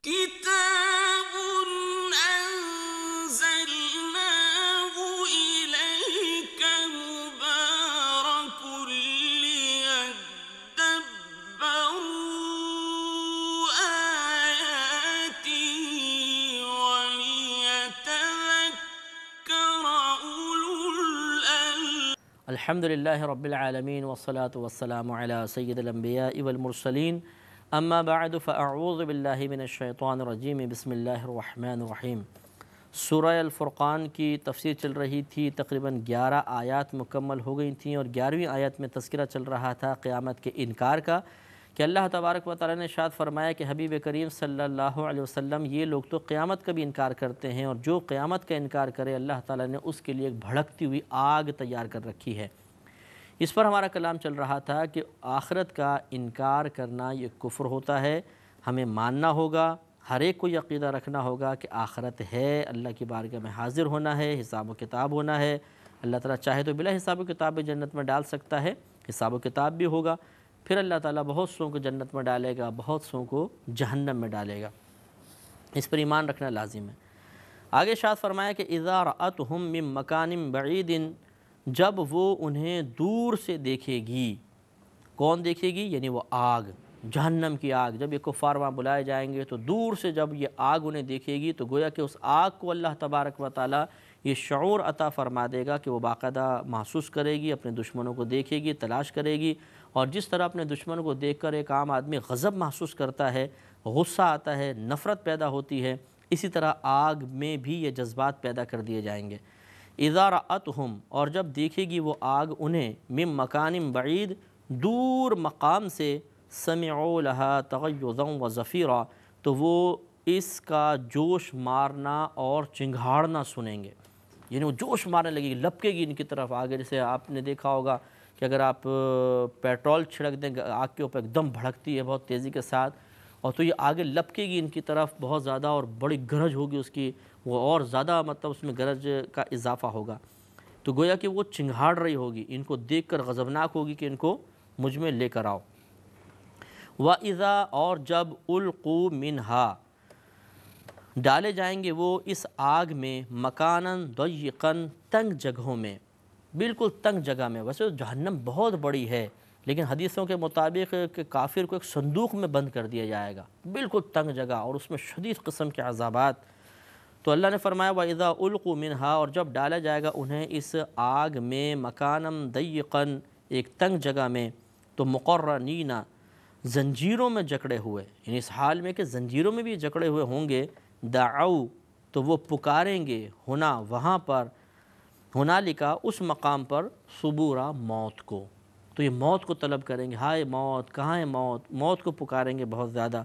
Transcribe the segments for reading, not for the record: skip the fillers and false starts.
كتاب أنزلناه إليك مبارك ليدبروا آياته وليتذكر أولو الألباب. الحمد لله رب العالمين والصلاة والسلام على سيد الأنبياء والمرسلين اما بعد فاعوذ باللہ من الشیطان الرجیم بسم اللہ الرحمن الرحیم۔ سورہ الفرقان کی تفسیر چل رہی تھی، تقریباً 11 آیات مکمل ہو گئی تھیں، اور 11ویں آیت میں تذکرہ چل رہا تھا قیامت کے انکار کا، کہ اللہ تبارک و تعالیٰ نے ارشاد فرمایا کہ حبیب کریم صلی اللہ علیہ وسلم یہ لوگ تو قیامت کا بھی انکار کرتے ہیں، اور جو قیامت کا انکار کرے اللہ تعالیٰ نے اس کے لیے ایک بھڑکتی ہوئی آگ تیار کر رکھی ہے۔ اس پر ہمارا کلام چل رہا تھا کہ آخرت کا انکار کرنا یہ کفر ہوتا ہے، ہمیں ماننا ہوگا، ہر ایک کو یہ عقیدہ رکھنا ہوگا کہ آخرت ہے، اللہ کی بارگاہ میں حاضر ہونا ہے، حساب و کتاب ہونا ہے۔ اللہ تعالیٰ چاہے تو بلا حساب و کتاب بھی جنت میں ڈال سکتا ہے، حساب و کتاب بھی ہوگا، پھر اللہ تعالیٰ بہت سوں کو جنت میں ڈالے گا، بہت سوں کو جہنم میں ڈالے گا۔ اس پر ایمان رکھنا لازم ہے۔ آگے ارشاد فرمایا کہ اذا رأتهم من مکان بعید، جب وہ انہیں دور سے دیکھے گی۔ کون دیکھے گی؟ یعنی وہ آگ، جہنم کی آگ۔ جب یہ کفار وہاں بلائے جائیں گے تو دور سے جب یہ آگ انہیں دیکھے گی تو گویا کہ اس آگ کو اللہ تبارک و تعالیٰ یہ شعور عطا فرما دے گا کہ وہ باقاعدہ محسوس کرے گی، اپنے دشمنوں کو دیکھے گی، تلاش کرے گی، اور جس طرح اپنے دشمنوں کو دیکھ کر ایک عام آدمی غضب محسوس کرتا ہے، غصہ آتا ہے، نفرت پیدا ہوتی ہے، اسی طرح آگ میں بھی یہ جذبات پیدا کر دیے جائیں گے۔ اذا رأتهم، اور جب دیکھے گی وہ آگ انہیں، من مکان بعید، دور مقام سے، سمعوا لها تغیظا وزفیرا، تو وہ اس کا جوش مارنا اور چنگھاڑنا سنیں گے۔ یعنی وہ جوش مارنے لگے گی، لپکے گی ان کی طرف آگے۔ جیسے آپ نے دیکھا ہوگا کہ اگر آپ پیٹرول چھڑک دیں آگ کے اوپر، ایک دم بھڑکتی ہے بہت تیزی کے ساتھ، اور تو یہ آگے لپکے گی ان کی طرف بہت زیادہ، اور بڑی گرج ہوگی اس کی، وہ اور زیادہ مطلب اس میں گرج کا اضافہ ہوگا، تو گویا کہ وہ چنگھاڑ رہی ہوگی، ان کو دیکھ کر غضبناک ہوگی کہ ان کو مجھ میں لے کر آؤ۔ وَإِذَا، اور جب أُلْقُوا مِنْهَا، ڈالے جائیں گے وہ اس آگ میں، مکاناً ضیقاً، تنگ جگہوں میں، بالکل تنگ جگہ میں۔ ویسے جہنم بہت بڑی ہے، لیکن حدیثوں کے مطابق کہ کافر کو ایک صندوق میں بند کر دیا جائے گا، بالکل تنگ جگہ، اور اس میں شدید قسم کے عذابات۔ تو اللہ نے فرمایا وَإِذَا أُلْقُوا مِنْهَا، اور جب ڈالا جائے گا انہیں اس آگ میں، مکاناً ضیقاً، ایک تنگ جگہ میں، تو مقرنین، زنجیروں میں جکڑے ہوئے، یعنی اس حال میں کہ زنجیروں میں بھی جکڑے ہوئے ہوں گے، دعوا، تو وہ پکاریں گے، ہونا وہاں پر، ہنالکا، اس مقام پر، ثبورا، موت کو۔ تو یہ موت کو طلب کریں گے، ہائے موت، کہاں ہے موت؟ موت کو پکاریں گے بہت زیادہ۔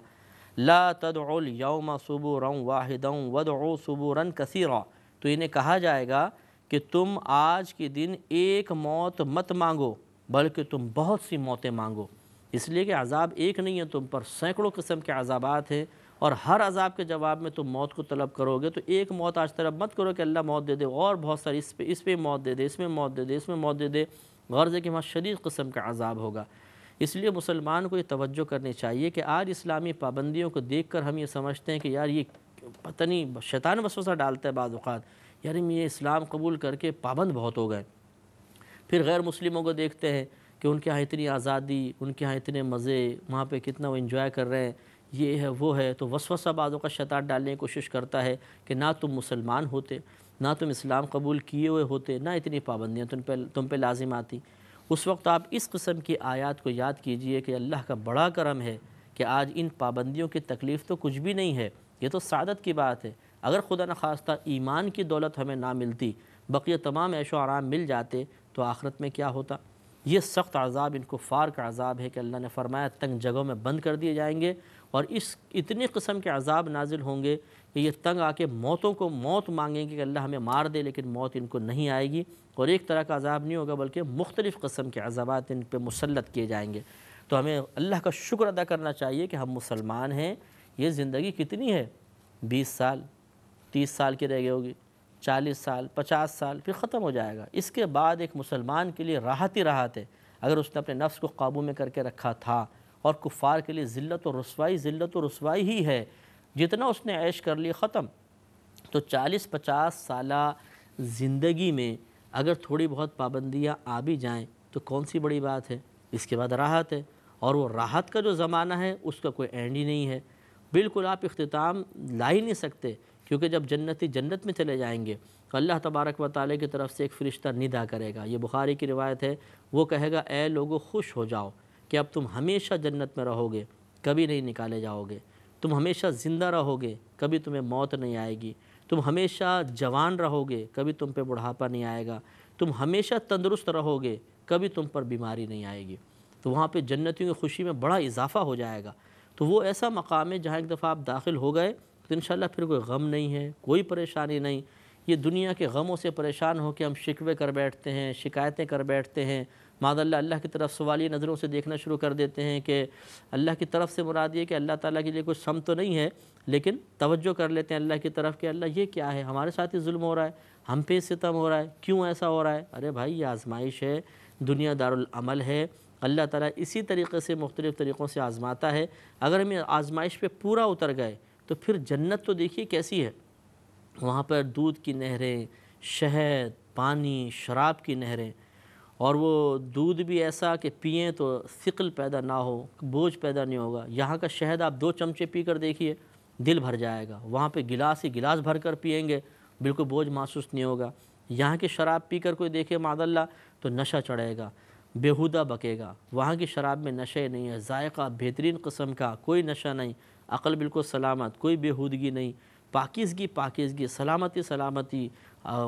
لا تدعوا اليوم ثبورا واحدا وادعوا ثبورا کثیرا، تو انہیں کہا جائے گا کہ تم آج کے دن ایک موت مت مانگو، بلکہ تم بہت سی موتیں مانگو، اس لیے کہ عذاب ایک نہیں ہے، تم پر سینکڑوں قسم کے عذابات ہیں، اور ہر عذاب کے جواب میں تم موت کو طلب کرو گے۔ تو ایک موت آج طلب مت کرو کہ اللہ موت دے دے، اور بہت ساری اس پہ موت دے دے، اس میں موت دے دے، اس میں موت دے دے، غرض ہے کہ وہاں شدید قسم کا عذاب ہوگا۔ اس لیے مسلمان کو یہ توجہ کرنی چاہیے کہ آج اسلامی پابندیوں کو دیکھ کر ہم یہ سمجھتے ہیں کہ یار یہ پتہ نہیں، شیطان وسوسہ ڈالتا ہے بعض اوقات، یار یہ اسلام قبول کر کے پابند بہت ہو گئے۔ پھر غیر مسلموں کو دیکھتے ہیں کہ ان کے ہاں اتنی آزادی، ان کے ہاں اتنے مزے، وہاں پہ کتنا وہ انجوائے کر رہے ہیں، یہ ہے وہ ہے، تو وسوسہ بعضوں کا شیطان ڈالنے کی کوشش کرتا ہے کہ نہ تم مسلمان ہوتے، نہ تم اسلام قبول کیے ہوئے ہوتے، نہ اتنی پابندیاں تم پہ لازم آتی۔ اس وقت آپ اس قسم کی آیات کو یاد کیجئے کہ اللہ کا بڑا کرم ہے کہ آج ان پابندیوں کی تکلیف تو کچھ بھی نہیں ہے، یہ تو سعادت کی بات ہے۔ اگر خدا نخواستہ ایمان کی دولت ہمیں نہ ملتی، بقیہ تمام عیش و آرام مل جاتے، تو آخرت میں کیا ہوتا؟ یہ سخت عذاب ان کفار کا عذاب ہے کہ اللہ نے فرمایا تنگ جگہوں میں بند کر دیے جائیں گے، اور اتنی قسم کے عذاب نازل ہوں گے کہ یہ تنگ آ کے موت مانگیں گے کہ اللہ ہمیں مار دے، لیکن موت ان کو نہیں آئے گی، اور ایک طرح کا عذاب نہیں ہوگا بلکہ مختلف قسم کے عذابات ان پہ مسلط کیے جائیں گے۔ تو ہمیں اللہ کا شکر ادا کرنا چاہیے کہ ہم مسلمان ہیں۔ یہ زندگی کتنی ہے؟ 20 سال، 30 سال کی رہ گئی ہوگی، 40 سال، 50 سال، پھر ختم ہو جائے گا۔ اس کے بعد ایک مسلمان کے لیے راحت ہی راحت ہے اگر اس نے اپنے نفس کو قابو میں کر کے رکھا تھا، اور کفار کے لیے ذلت و رسوائی ہی ہے جتنا اس نے عیش کر لی ختم۔ تو 40-50 سالہ زندگی میں اگر تھوڑی بہت پابندیاں آ بھی جائیں تو کون سی بڑی بات ہے؟ اس کے بعد راحت ہے، اور وہ راحت کا جو زمانہ ہے اس کا کوئی اینڈ ہی نہیں ہے۔ بالکل آپ اختتام لا ہی نہیں سکتے، کیونکہ جب جنتی جنت میں چلے جائیں گے تو اللہ تبارک و تعالیٰ کی طرف سے ایک فرشتہ ندا کرے گا، یہ بخاری کی روایت ہے، وہ کہے گا اے لوگو خوش ہو جاؤ کہ اب تم ہمیشہ جنت میں رہو گے، کبھی نہیں نکالے جاؤ گے، تم ہمیشہ زندہ رہو گے، کبھی تمہیں موت نہیں آئے گی، تم ہمیشہ جوان رہو گے، کبھی تم پہ بڑھاپا نہیں آئے گا، تم ہمیشہ تندرست رہو گے، کبھی تم پر بیماری نہیں آئے گی۔ تو وہاں پہ جنتیوں کی خوشی میں بڑا اضافہ ہو جائے گا۔ تو وہ ایسا مقام ہے جہاں ایک دفعہ آپ داخل ہو گئے تو انشاءاللہ پھر کوئی غم نہیں ہے، کوئی پریشانی نہیں۔ یہ دنیا کے غموں سے پریشان ہو کے ہم شکوے کر بیٹھتے ہیں، شکایتیں کر بیٹھتے ہیں، معاذ اللہ اللہ کی طرف سوالیہ نظروں سے دیکھنا شروع کر دیتے ہیں کہ اللہ کی طرف سے مراد یہ کہ اللہ تعالیٰ کے لیے کوئی سم تو نہیں ہے، لیکن توجہ کر لیتے ہیں اللہ کی طرف کہ اللہ یہ کیا ہے، ہمارے ساتھ ہی ظلم ہو رہا ہے، ہم پہ ستم ہو رہا ہے، کیوں ایسا ہو رہا ہے؟ ارے بھائی یہ آزمائش ہے، دنیا دارالعمل ہے، اللہ تعالیٰ اسی طریقے سے مختلف طریقوں سے آزماتا ہے۔ اگر ہم آزمائش پہ پورا اتر گئے تو پھر جنت تو دیکھیے کیسی ہے، وہاں پر دودھ کی نہریں، شہد، پانی، شراب کی نہریں، اور وہ دودھ بھی ایسا کہ پئیں تو ثقل پیدا نہ ہو، بوجھ پیدا نہیں ہوگا۔ یہاں کا شہد آپ 2 چمچے پی کر دیکھیے، دل بھر جائے گا، وہاں پہ گلاس ہی گلاس بھر کر پئیں گے، بالکل بوجھ محسوس نہیں ہوگا۔ یہاں کی شراب پی کر کوئی دیکھے معاذ اللہ تو نشہ چڑھے گا، بیہودہ بکے گا۔ وہاں کی شراب میں نشے نہیں ہے، ذائقہ بہترین قسم کا، کوئی نشہ نہیں، عقل بالکل سلامت، کوئی بیہودگی نہیں، پاکیزگی، سلامتی،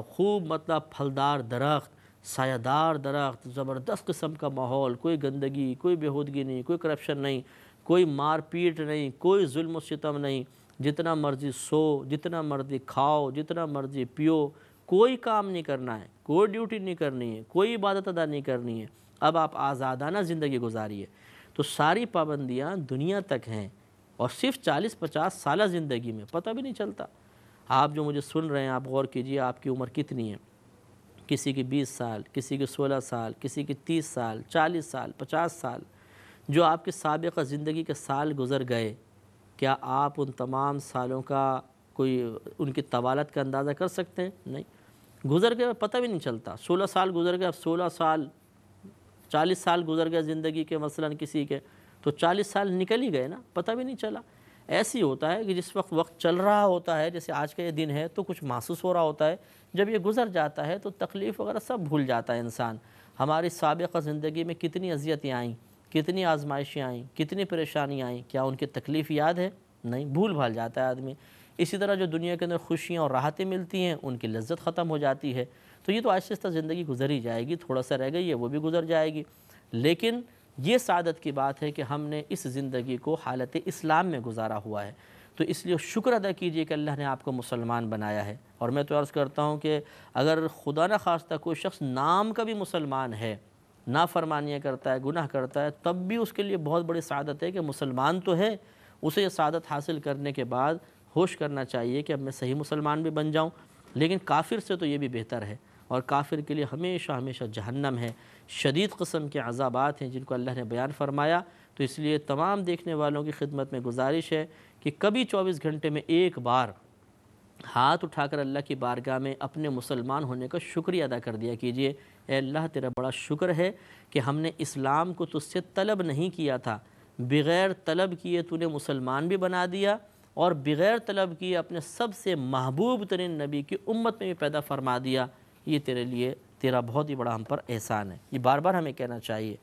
خوب مطلب پھلدار درخت، سایہ دار درخت، زبردست قسم کا ماحول، کوئی گندگی، کوئی بیہودگی نہیں، کوئی کرپشن نہیں، کوئی مار پیٹ نہیں، کوئی ظلم و ستم نہیں، جتنا مرضی سو، جتنا مرضی کھاؤ، جتنا مرضی پیو، کوئی کام نہیں کرنا ہے، کوئی ڈیوٹی نہیں کرنی ہے، کوئی عبادت ادا نہیں کرنی ہے، اب آپ آزادانہ زندگی گزاریے۔ تو ساری پابندیاں دنیا تک ہیں، اور صرف 40-50 سالہ زندگی میں پتہ بھی نہیں چلتا۔ آپ جو مجھے سن رہے ہیں آپ غور کیجئے آپ کی عمر کتنی ہے، کسی کی 20 سال، کسی کی 16 سال، کسی کی 30 سال، 40 سال، 50 سال، جو آپ کے سابقہ زندگی کے سال گزر گئے، کیا آپ ان تمام سالوں کا کوئی ان کی طوالت کا اندازہ کر سکتے ہیں؟ نہیں، گزر گئے پتہ بھی نہیں چلتا۔ 16 سال گزر گئے، اب 16 سال، 40 سال گزر گئے زندگی کے مثلاً کسی کے، تو 40 سال نکل ہی گئے نا، پتہ بھی نہیں چلا۔ ایسی ہوتا ہے کہ جس وقت چل رہا ہوتا ہے، جیسے آج کا یہ دن ہے تو کچھ محسوس ہو رہا ہوتا ہے، جب یہ گزر جاتا ہے تو تکلیف وغیرہ سب بھول جاتا ہے انسان۔ ہماری سابقہ زندگی میں کتنی اذیتیں آئیں، کتنی آزمائشیں آئیں، کتنی پریشانیاں آئیں، کیا ان کی تکلیف یاد ہے؟ نہیں، بھول بھال جاتا ہے آدمی۔ اسی طرح جو دنیا کے اندر خوشیاں اور راحتیں ملتی ہیں ان کی لذت ختم ہو جاتی ہے۔ تو یہ تو آہستہ آہستہ زندگی گزر ہی جائے گی، تھوڑا سا رہ گئی ہے وہ بھی گزر جائے گی، لیکن یہ سعادت کی بات ہے کہ ہم نے اس زندگی کو حالت اسلام میں گزارا ہوا ہے۔ تو اس لیے شکر ادا کیجئے کہ اللہ نے آپ کو مسلمان بنایا ہے۔ اور میں تو عرض کرتا ہوں کہ اگر خدا نہ خواستہ کوئی شخص نام کا بھی مسلمان ہے، نافرمانیاں کرتا ہے، گناہ کرتا ہے، تب بھی اس کے لیے بہت بڑی سعادت ہے کہ مسلمان تو ہے، اسے یہ سعادت حاصل کرنے کے بعد ہوش کرنا چاہیے کہ اب میں صحیح مسلمان بھی بن جاؤں۔ لیکن کافر سے تو یہ بھی بہتر ہے، اور کافر کے لیے ہمیشہ ہمیشہ جہنم ہے، شدید قسم کے عذابات ہیں جن کو اللہ نے بیان فرمایا۔ تو اس لیے تمام دیکھنے والوں کی خدمت میں گزارش ہے کہ کبھی 24 گھنٹے میں ایک بار ہاتھ اٹھا کر اللہ کی بارگاہ میں اپنے مسلمان ہونے کا شکریہ ادا کر دیا کیجئے، اے اللہ تیرا بڑا شکر ہے کہ ہم نے اسلام کو تجھ سے طلب نہیں کیا تھا، بغیر طلب کیے تو نے مسلمان بھی بنا دیا، اور بغیر طلب کیے اپنے سب سے محبوب ترین نبی کی امت میں بھی پیدا فرما دیا۔ یہ تیرے لیے تیرا بہت ہی بڑا ہم پر احسان ہے، یہ بار بار ہمیں کہنا چاہیے۔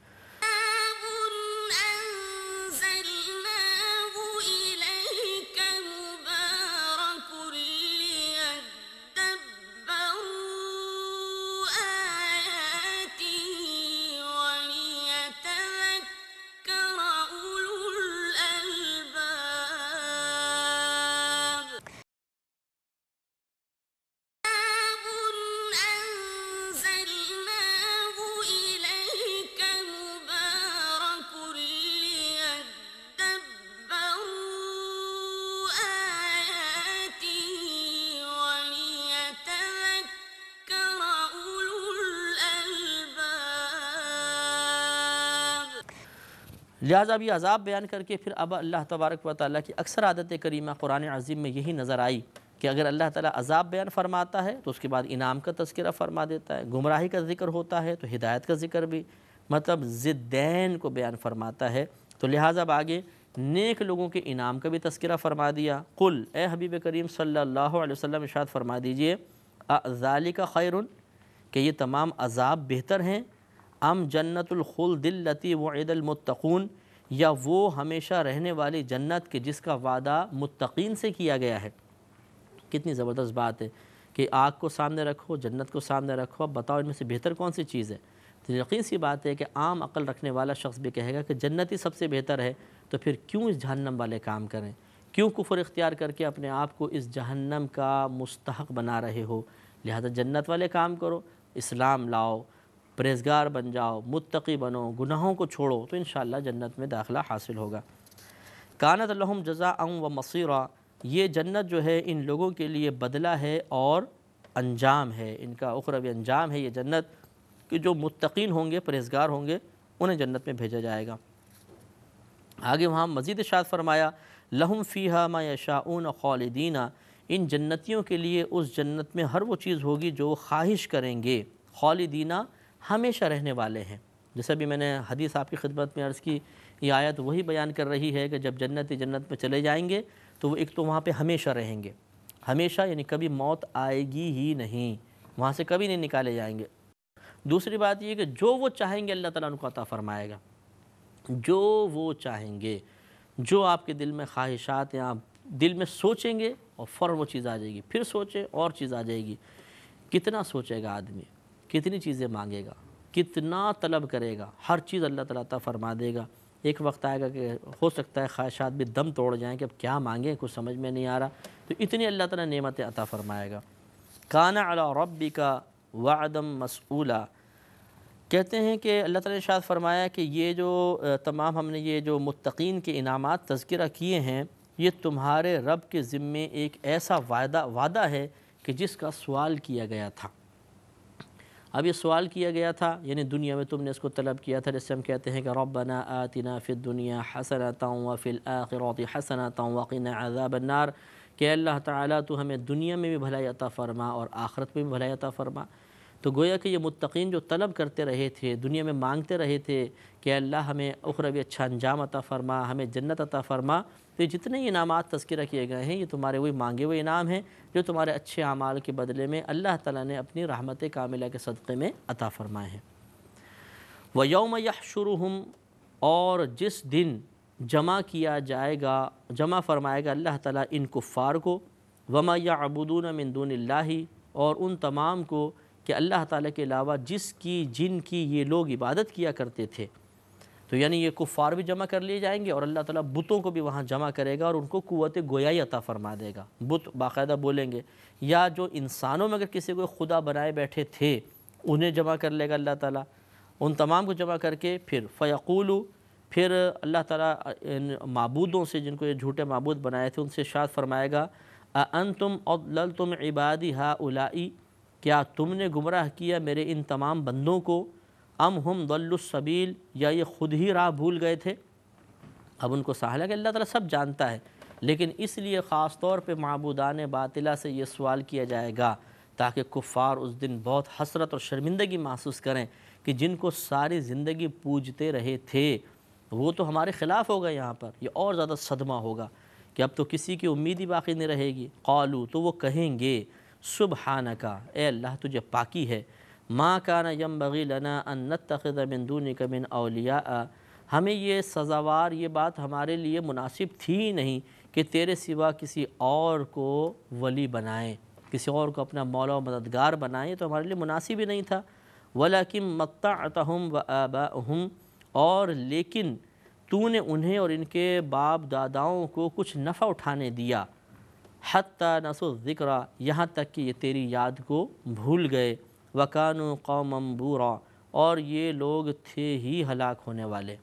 لہٰذا اب یہ عذاب بیان کر کے پھر اب اللہ تبارک و تعالیٰ کی اکثر عادت کریمہ قرآن عظیم میں یہی نظر آئی کہ اگر اللہ تعالیٰ عذاب بیان فرماتا ہے تو اس کے بعد انعام کا تذکرہ فرما دیتا ہے، گمراہی کا ذکر ہوتا ہے تو ہدایت کا ذکر بھی، مطلب ضدین کو بیان فرماتا ہے۔ تو لہٰذا اب آگے نیک لوگوں کے انعام کا بھی تذکرہ فرما دیا۔ قل، اے حبیب کریم صلی اللہ علیہ وسلم ارشاد فرما دیجئے، ذالک خیر، کہ یہ تمام عذاب بہتر ہیں، ام جنت الخلد التی وعد المتقون، یا وہ ہمیشہ رہنے والی جنت کہ جس کا وعدہ متقین سے کیا گیا ہے۔ کتنی زبردست بات ہے کہ آگ کو سامنے رکھو، جنت کو سامنے رکھو، اب بتاؤ ان میں سے بہتر کون سی چیز ہے؟ تو یقین سی بات ہے کہ عام عقل رکھنے والا شخص بھی کہے گا کہ جنت ہی سب سے بہتر ہے، تو پھر کیوں اس جہنم والے کام کریں؟ کیوں کفر اختیار کر کے اپنے آپ کو اس جہنم کا مستحق بنا رہے ہو؟ لہذا جنت والے کام کرو، اسلام لاؤ، پرہیزگار بن جاؤ، متقی بنو، گناہوں کو چھوڑو، تو انشاءاللہ جنت میں داخلہ حاصل ہوگا۔ کانت لہم جزاء و مصیرا، یہ جنت جو ہے ان لوگوں کے لیے بدلہ ہے اور انجام ہے، ان کا اخروی انجام ہے یہ جنت، کہ جو متقین ہوں گے، پرہیزگار ہوں گے، انہیں جنت میں بھیجا جائے گا۔ آگے وہاں مزید ارشاد فرمایا، لہم فیہا ما یشاؤون خالدین، ان جنتیوں کے لیے اس جنت میں ہر وہ چیز ہوگی جو خواہش کریں گے، خالدین ہمیشہ رہنے والے ہیں۔ جیسا بھی میں نے حدیث آپ کی خدمت میں عرض کی، یہ آیت وہی بیان کر رہی ہے کہ جب جنتی جنت میں چلے جائیں گے تو وہ ایک تو وہاں پہ ہمیشہ رہیں گے، ہمیشہ یعنی کبھی موت آئے گی ہی نہیں، وہاں سے کبھی نہیں نکالے جائیں گے۔ دوسری بات یہ کہ جو وہ چاہیں گے اللہ تعالیٰ ان کو عطا فرمائے گا، جو وہ چاہیں گے، جو آپ کے دل میں خواہشات ہیں، آپ دل میں سوچیں گے اور فوراً وہ چیز آ جائے گی، پھر سوچیں اور چیز آ جائے گی۔ کتنا سوچے گا آدمی، کتنی چیزیں مانگے گا، کتنا طلب کرے گا، ہر چیز اللہ تعالیٰ عطا فرما دے گا۔ ایک وقت آئے گا کہ ہو سکتا ہے خواہشات بھی دم توڑ جائیں کہ اب کیا مانگیں، کچھ سمجھ میں نہیں آ رہا، تو اتنی اللہ تعالیٰ نعمتیں عطا فرمائے گا۔ کان علی ربک وعدا مسئولا، کہتے ہیں کہ اللہ تعالیٰ نے ارشاد فرمایا کہ یہ جو تمام ہم نے یہ جو متقین کے انعامات تذکرہ کیے ہیں، یہ تمہارے رب کے ذمے ایک ایسا وعدہ ہے کہ جس کا سوال کیا گیا تھا۔ اب یہ سوال کیا گیا تھا یعنی دنیا میں تم نے اس کو طلب کیا تھا، جس سے ہم کہتے ہیں کہ ربنا آتنا فی الدنیا حسنۃ وفی الآخرۃ حسنۃ وقنا عذاب النار، کہ اللہ تعالیٰ تو ہمیں دنیا میں بھی بھلائی عطا فرما اور آخرت میں بھی بھلائی عطا فرما۔ تو گویا کہ یہ متقین جو طلب کرتے رہے تھے، دنیا میں مانگتے رہے تھے کہ اللہ ہمیں اخروی اچھا انجام عطا فرما، ہمیں جنت عطا فرما، تو یہ جتنے انعامات تذکرہ کیے گئے ہیں یہ تمہارے وہی مانگے ہوئے انعام ہیں جو تمہارے اچھے اعمال کے بدلے میں اللہ تعالیٰ نے اپنی رحمت کاملہ کے صدقے میں عطا فرمائے ہیں۔ وَيَوْمَ يَحْشُرُهُمْ، اور جس دن جمع کیا جائے گا، جمع فرمائے گا اللہ تعالیٰ ان کفار کو، وَمَا يَعْبُدُونَ مِن دُونِ اللَّهِ، اور ان تمام کو کہ اللہ تعالیٰ کے علاوہ جن کی یہ لوگ عبادت کیا کرتے تھے، تو یعنی یہ کفار بھی جمع کر لیے جائیں گے اور اللہ تعالیٰ بتوں کو بھی وہاں جمع کرے گا اور ان کو قوت گویائی عطا فرما دے گا، بت باقاعدہ بولیں گے۔ یا جو انسانوں میں اگر کسی کو خدا بنائے بیٹھے تھے انہیں جمع کر لے گا اللہ تعالیٰ، ان تمام کو جمع کر کے پھر فیقولو، پھر اللہ تعالیٰ ان معبودوں سے جن کو یہ جھوٹے معبود بنائے تھے ان سے ارشاد فرمائے گا، اَأَنْتُمْ أَضْلَلْتُمْ عِبَادِي هَؤُلَاءِ، کیا تم نے گمراہ کیا میرے ان تمام بندوں کو، ام ہم ضلوا السبیل، یا یہ خود ہی راہ بھول گئے تھے۔ اب ان کو سہل ہے کہ اللہ تعالیٰ سب جانتا ہے، لیکن اس لیے خاص طور پہ معبودان باطلہ سے یہ سوال کیا جائے گا تاکہ کفار اس دن بہت حسرت اور شرمندگی محسوس کریں کہ جن کو ساری زندگی پوجتے رہے تھے وہ تو ہمارے خلاف ہوگا، یہاں پر یہ اور زیادہ صدمہ ہوگا کہ اب تو کسی کی امید ہی باقی نہیں رہے گی۔ قالو، تو وہ کہیں گے، سبحانک، اے اللہ تجھے پاکی ہے، ما کان ینبغی لنا ان نتخذ من دونک من اولیاء، ہمیں یہ سزاوار، یہ بات ہمارے لیے مناسب تھی ہی نہیں کہ تیرے سوا کسی اور کو ولی بنائیں، کسی اور کو اپنا مولا و مددگار بنائیں، تو ہمارے لیے مناسب ہی نہیں تھا۔ ولیکن متعتہم وآباءہم، اور لیکن تو نے انہیں اور ان کے باپ داداؤں کو کچھ نفع اٹھانے دیا، حتی نسوا الذکر، یہاں تک کہ یہ تیری یاد کو بھول گئے، وکانوا قوما بورا، اور یہ لوگ تھے ہی ہلاک ہونے والے۔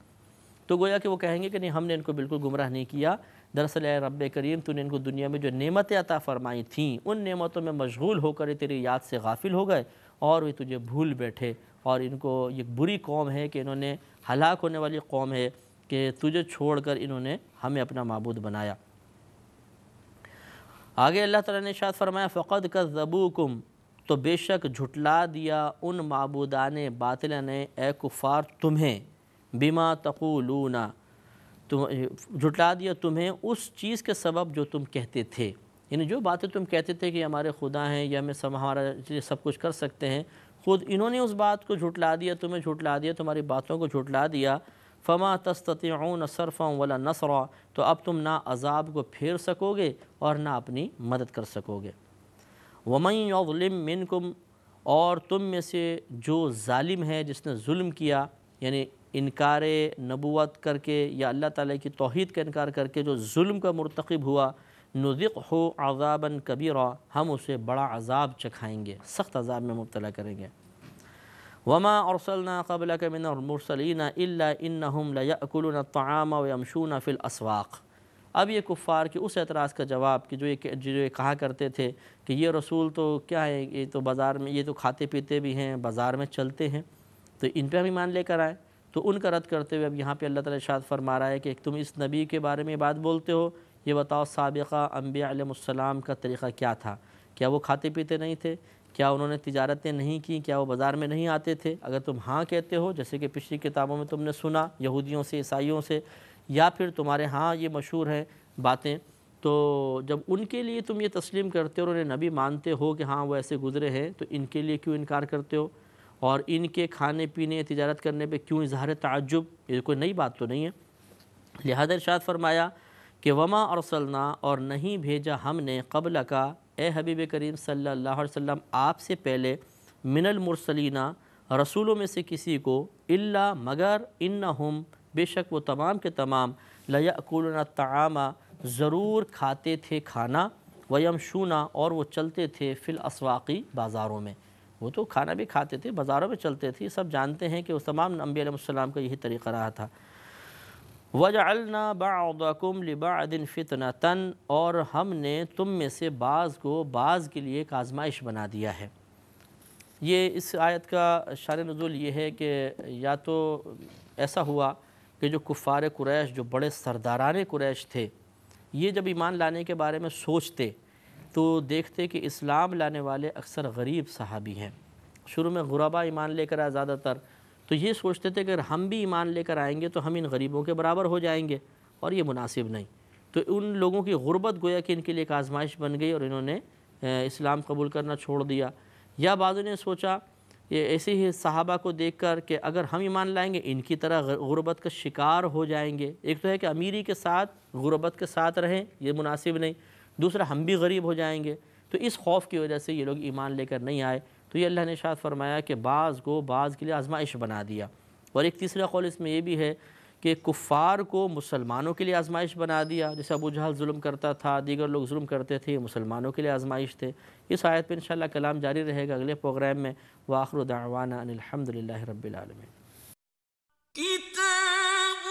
تو گویا کہ وہ کہیں گے کہ نہیں، ہم نے ان کو بالکل گمراہ نہیں کیا، دراصل اے رب کریم تو نے ان کو دنیا میں جو نعمتیں عطا فرمائی تھیں ان نعمتوں میں مشغول ہو کر تیری یاد سے غافل ہو گئے اور وہ تجھے بھول بیٹھے، اور ان کو یہ بری قوم ہے کہ انہوں نے ہلاک ہونے والی قوم ہے، کہ تجھے چھوڑ کر انہوں نے ہمیں اپنا معبود بنایا۔ آگے اللہ تعالیٰ نے ارشاد فرمایا فقد کذبوکم، تو بے شک جھٹلا دیا ان معبودان باطل نے اے کفار تمہیں، بما تقولون، جھٹلا دیا تمہیں اس چیز کے سبب جو تم کہتے تھے، یعنی جو باتیں تم کہتے تھے کہ ہمارے خدا ہیں یا ہمیں ہمارا سب کچھ کر سکتے ہیں، خود انہوں نے اس بات کو جھٹلا دیا، تمہیں جھٹلا دیا، تمہاری باتوں کو جھٹلا دیا۔ فما تستطيعون صرفا ولا نصرا، تو اب تم نہ عذاب کو پھیر سکو گے اور نہ اپنی مدد کر سکو گے۔ ومن یظلم منکم، اور تم میں سے جو ظالم ہے، جس نے ظلم کیا، یعنی انکار نبوت کر کے یا اللہ تعالیٰ کی توحید کا انکار کر کے جو ظلم کا مرتکب ہوا، نذقہ عذابا کبیرا، ہم اسے بڑا عذاب چکھائیں گے، سخت عذاب میں مبتلا کریں گے۔ وما ارسلنا قبلک من المرسلین الا انہم لیأکلون الطعام ویمشون فی الاسواق۔ اب یہ کفار کے اس اعتراض کا جواب کہ جو یہ کہا کرتے تھے کہ یہ رسول تو کیا ہے، یہ تو بازار میں، یہ تو کھاتے پیتے بھی ہیں، بازار میں چلتے ہیں، تو ان پہ ہم ایمان لے کر آئیں۔ تو ان کا رد کرتے ہوئے اب یہاں پہ اللہ تعالیٰ ارشاد فرما رہا ہے کہ تم اس نبی کے بارے میں بات بولتے ہو، یہ بتاؤ سابقہ انبیاء علیہ السلام کا طریقہ کیا تھا؟ کیا وہ کھاتے پیتے نہیں تھے؟ کیا انہوں نے تجارتیں نہیں کی؟ کیا وہ بازار میں نہیں آتے تھے؟ اگر تم ہاں کہتے ہو، جیسے کہ پچھلی کتابوں میں تم نے سنا یہودیوں سے، عیسائیوں سے، یا پھر تمہارے ہاں یہ مشہور ہیں باتیں، تو جب ان کے لیے تم یہ تسلیم کرتے ہو اور انہیں نبی مانتے ہو کہ ہاں وہ ایسے گزرے ہیں، تو ان کے لیے کیوں انکار کرتے ہو؟ اور ان کے کھانے پینے تجارت کرنے پہ کیوں اظہار تعجب؟ یہ کوئی نئی بات تو نہیں ہے۔ لہذا ارشاد فرمایا کہ وما ارسلنا، اور نہیں بھیجا ہم نے قبل کا اے حبیب کریم صلی اللہ علیہ وسلم آپ سے پہلے، من المرسلین رسولوں میں سے کسی کو، الا مگر، انہم بے شک وہ تمام کے تمام، لیأکلون الطعام ضرور کھاتے تھے کھانا، ویمشون اور وہ چلتے تھے فی الاسواق بازاروں میں، وہ تو کھانا بھی کھاتے تھے، بازاروں میں چلتے تھے، سب جانتے ہیں کہ اس تمام انبیاء علیہ السلام کا یہی طریقہ رہا تھا۔ وَجَعَلْنَا بَعْضَكُمْ لِبَعْضٍ فِتْنَةً، اور ہم نے تم میں سے بعض کو بعض کے لیے ایک آزمائش بنا دیا ہے۔ یہ اس آیت کا شان نزول یہ ہے کہ یا تو ایسا ہوا کہ جو کفار قریش، جو بڑے سرداران قریش تھے، یہ جب ایمان لانے کے بارے میں سوچتے تو دیکھتے کہ اسلام لانے والے اکثر غریب صحابی ہیں۔ شروع میں غربا ایمان لے کر آئے زیادہ تر، تو یہ سوچتے تھے کہ اگر ہم بھی ایمان لے کر آئیں گے تو ہم ان غریبوں کے برابر ہو جائیں گے، اور یہ مناسب نہیں۔ تو ان لوگوں کی غربت گویا کہ ان کے لیے ایک آزمائش بن گئی اور انہوں نے اسلام قبول کرنا چھوڑ دیا۔ یا بعضوں نے سوچا یہ ایسے ہی صحابہ کو دیکھ کر کہ اگر ہم ایمان لائیں گے ان کی طرح غربت کا شکار ہو جائیں گے۔ ایک تو ہے کہ امیری کے ساتھ غربت کے ساتھ رہیں، یہ مناسب نہیں، دوسرا ہم بھی غریب ہو جائیں گے، تو اس خوف کی وجہ سے یہ لوگ ایمان لے کر نہیں آئے۔ تو یہ اللہ نے ارشاد فرمایا کہ بعض کو بعض کے لیے آزمائش بنا دیا۔ اور ایک تیسرا قول اس میں یہ بھی ہے کہ کفار کو مسلمانوں کے لیے آزمائش بنا دیا، جیسے ابو جہل ظلم کرتا تھا، دیگر لوگ ظلم کرتے تھے، یہ مسلمانوں کے لیے آزمائش تھے۔ اس آیت پہ انشاءاللہ کلام جاری رہے گا اگلے پروگرام میں۔ وآخر دعوانا ان الحمدللہ رب العالمین۔ كتاب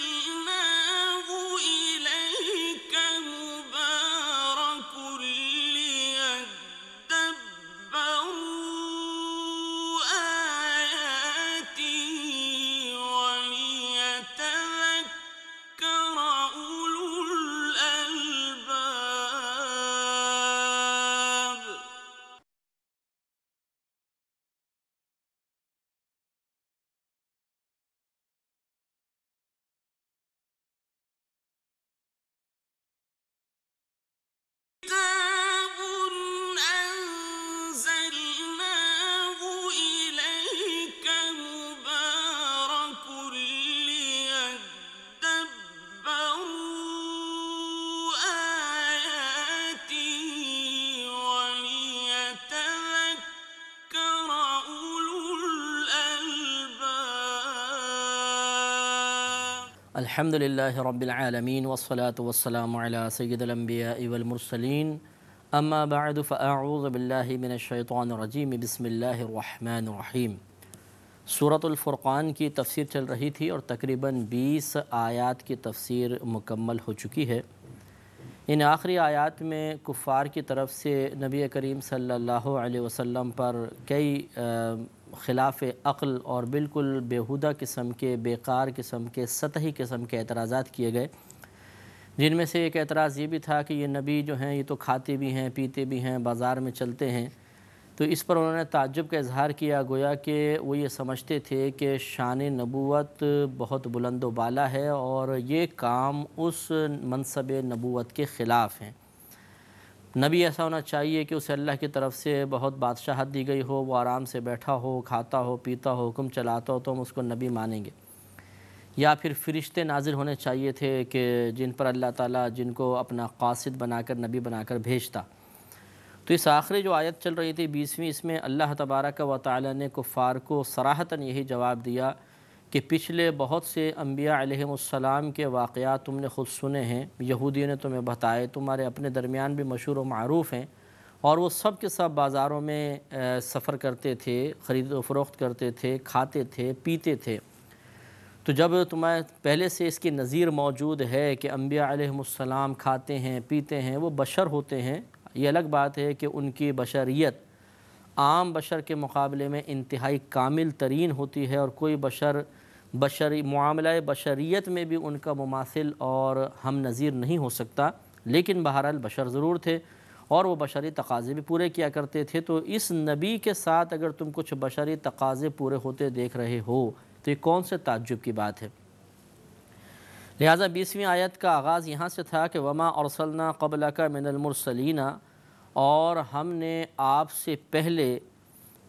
أنزلناه إليك مبارك ليدبروا آياته وليتذكر أولو الألباب۔ كتاب أنزلناه إليك مبارك ليدبروا آياته وليتذكر أولو الألباب۔ الحمد للہ رب العالمین والصلاة والسلام علی سید الانبیاء والمرسلین، اما بعد فاعوذ باللہ من الشیطان الرجیم، بسم اللہ الرحمن الرحیم۔ سورۃ الفرقان کی تفسیر چل رہی تھی اور تقریباً 20 آیات کی تفسیر مکمل ہو چکی ہے۔ ان آخری آیات میں کفار کی طرف سے نبی کریم صلی اللہ علیہ وسلم پر کئی خلاف عقل اور بالکل بیہودہ قسم کے، بیکار قسم کے، سطحی قسم کے اعتراضات کیے گئے، جن میں سے ایک اعتراض یہ بھی تھا کہ یہ نبی جو ہیں یہ تو کھاتے بھی ہیں، پیتے بھی ہیں، بازار میں چلتے ہیں۔ تو اس پر انہوں نے تعجب کا اظہار کیا، گویا کہ وہ یہ سمجھتے تھے کہ شان نبوت بہت بلند و بالا ہے اور یہ کام اس منصب نبوت کے خلاف ہیں۔ نبی ایسا ہونا چاہیے کہ اسے اللہ کی طرف سے بہت بادشاہت دی گئی ہو، وہ آرام سے بیٹھا ہو، کھاتا ہو، پیتا ہو، حکم چلاتا ہو تو ہم اس کو نبی مانیں گے۔ یا پھر فرشتے نازل ہونے چاہیے تھے کہ جن پر اللہ تعالیٰ جن کو اپنا قاصد بنا کر، نبی بنا کر بھیجتا۔ تو اس آخری جو آیت چل رہی تھی 20ویں، اس میں اللہ تبارک و تعالیٰ نے کفار کو صراحتاً یہی جواب دیا کہ پچھلے بہت سے انبیاء علیہم السلام کے واقعات تم نے خود سنے ہیں، یہودیوں نے تمہیں بتائے، تمہارے اپنے درمیان بھی مشہور و معروف ہیں، اور وہ سب کے سب بازاروں میں سفر کرتے تھے، خرید و فروخت کرتے تھے، کھاتے تھے، پیتے تھے۔ تو جب تمہیں پہلے سے اس کی نظیر موجود ہے کہ انبیاء علیہم السلام کھاتے ہیں، پیتے ہیں، وہ بشر ہوتے ہیں، یہ الگ بات ہے کہ ان کی بشریت عام بشر کے مقابلے میں انتہائی کامل ترین ہوتی ہے، اور کوئی بشری معاملہ بشریت میں بھی ان کا مماثل اور ہم نظیر نہیں ہو سکتا، لیکن بہرحال بشر ضرور تھے اور وہ بشری تقاضے بھی پورے کیا کرتے تھے۔ تو اس نبی کے ساتھ اگر تم کچھ بشری تقاضے پورے ہوتے دیکھ رہے ہو تو یہ کون سے تعجب کی بات ہے؟ لہٰذا 20ویں آیت کا آغاز یہاں سے تھا کہ وَمَا أَرْسَلْنَا قَبْلَكَ مِنَ الْمُرْسَلِينَ، اور ہم نے آپ سے پہلے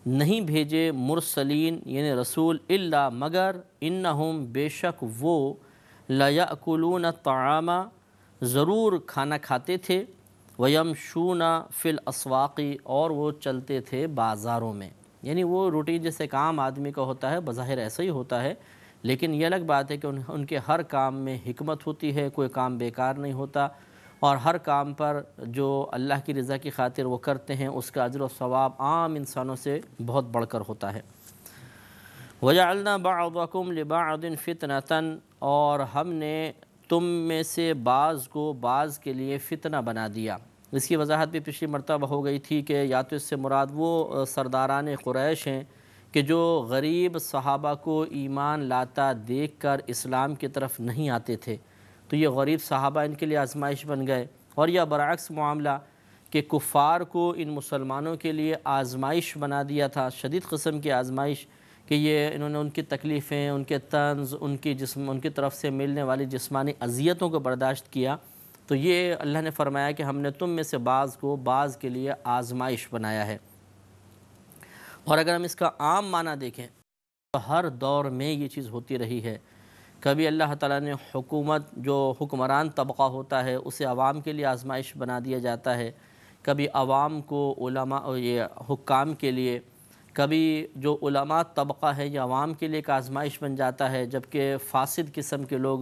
نہیں بھیجے مرسلین یعنی رسول، الا مگر انہم بے شک وہ لَيَأْكُلُونَ الطَّعَامَ ضرور کھانا کھاتے تھے، وَيَمْشُونَ فِي الْأَسْوَاقِ اور وہ چلتے تھے بازاروں میں۔ یعنی وہ روٹین جیسے کام آدمی کا ہوتا ہے بظاہر ایسا ہی ہوتا ہے، لیکن یہ الگ بات ہے کہ ان کے ہر کام میں حکمت ہوتی ہے، کوئی کام بیکار نہیں ہوتا، اور ہر کام پر جو اللہ کی رضا کی خاطر وہ کرتے ہیں اس کا اجر و ثواب عام انسانوں سے بہت بڑھ کر ہوتا ہے۔ وَجَعَلْنَا بَعْضَكُمْ لِبَعْضٍ فِتْنَةً اور ہم نے تم میں سے بعض کو بعض کے لیے فتنہ بنا دیا۔ اس کی وضاحت بھی پچھلی مرتبہ ہو گئی تھی کہ یا تو اس سے مراد وہ سرداران قریش ہیں کہ جو غریب صحابہ کو ایمان لاتا دیکھ کر اسلام کی طرف نہیں آتے تھے، تو یہ غریب صحابہ ان کے لیے آزمائش بن گئے، اور یا برعکس معاملہ کہ کفار کو ان مسلمانوں کے لیے آزمائش بنا دیا تھا، شدید قسم کی آزمائش، کہ یہ انہوں نے ان کی تکلیفیں، ان کے طنز، ان کی طرف سے ملنے والی جسمانی اذیتوں کو برداشت کیا۔ تو یہ اللہ نے فرمایا کہ ہم نے تم میں سے بعض کو بعض کے لیے آزمائش بنایا ہے۔ اور اگر ہم اس کا عام معنی دیکھیں تو ہر دور میں یہ چیز ہوتی رہی ہے۔ کبھی اللہ تعالیٰ نے حکومت، جو حکمران طبقہ ہوتا ہے، اسے عوام کے لیے آزمائش بنا دیا جاتا ہے، کبھی عوام کو علماء، یہ حکام کے لیے، کبھی جو علماء طبقہ ہے یہ عوام کے لیے ایک آزمائش بن جاتا ہے، جبکہ فاسد قسم کے لوگ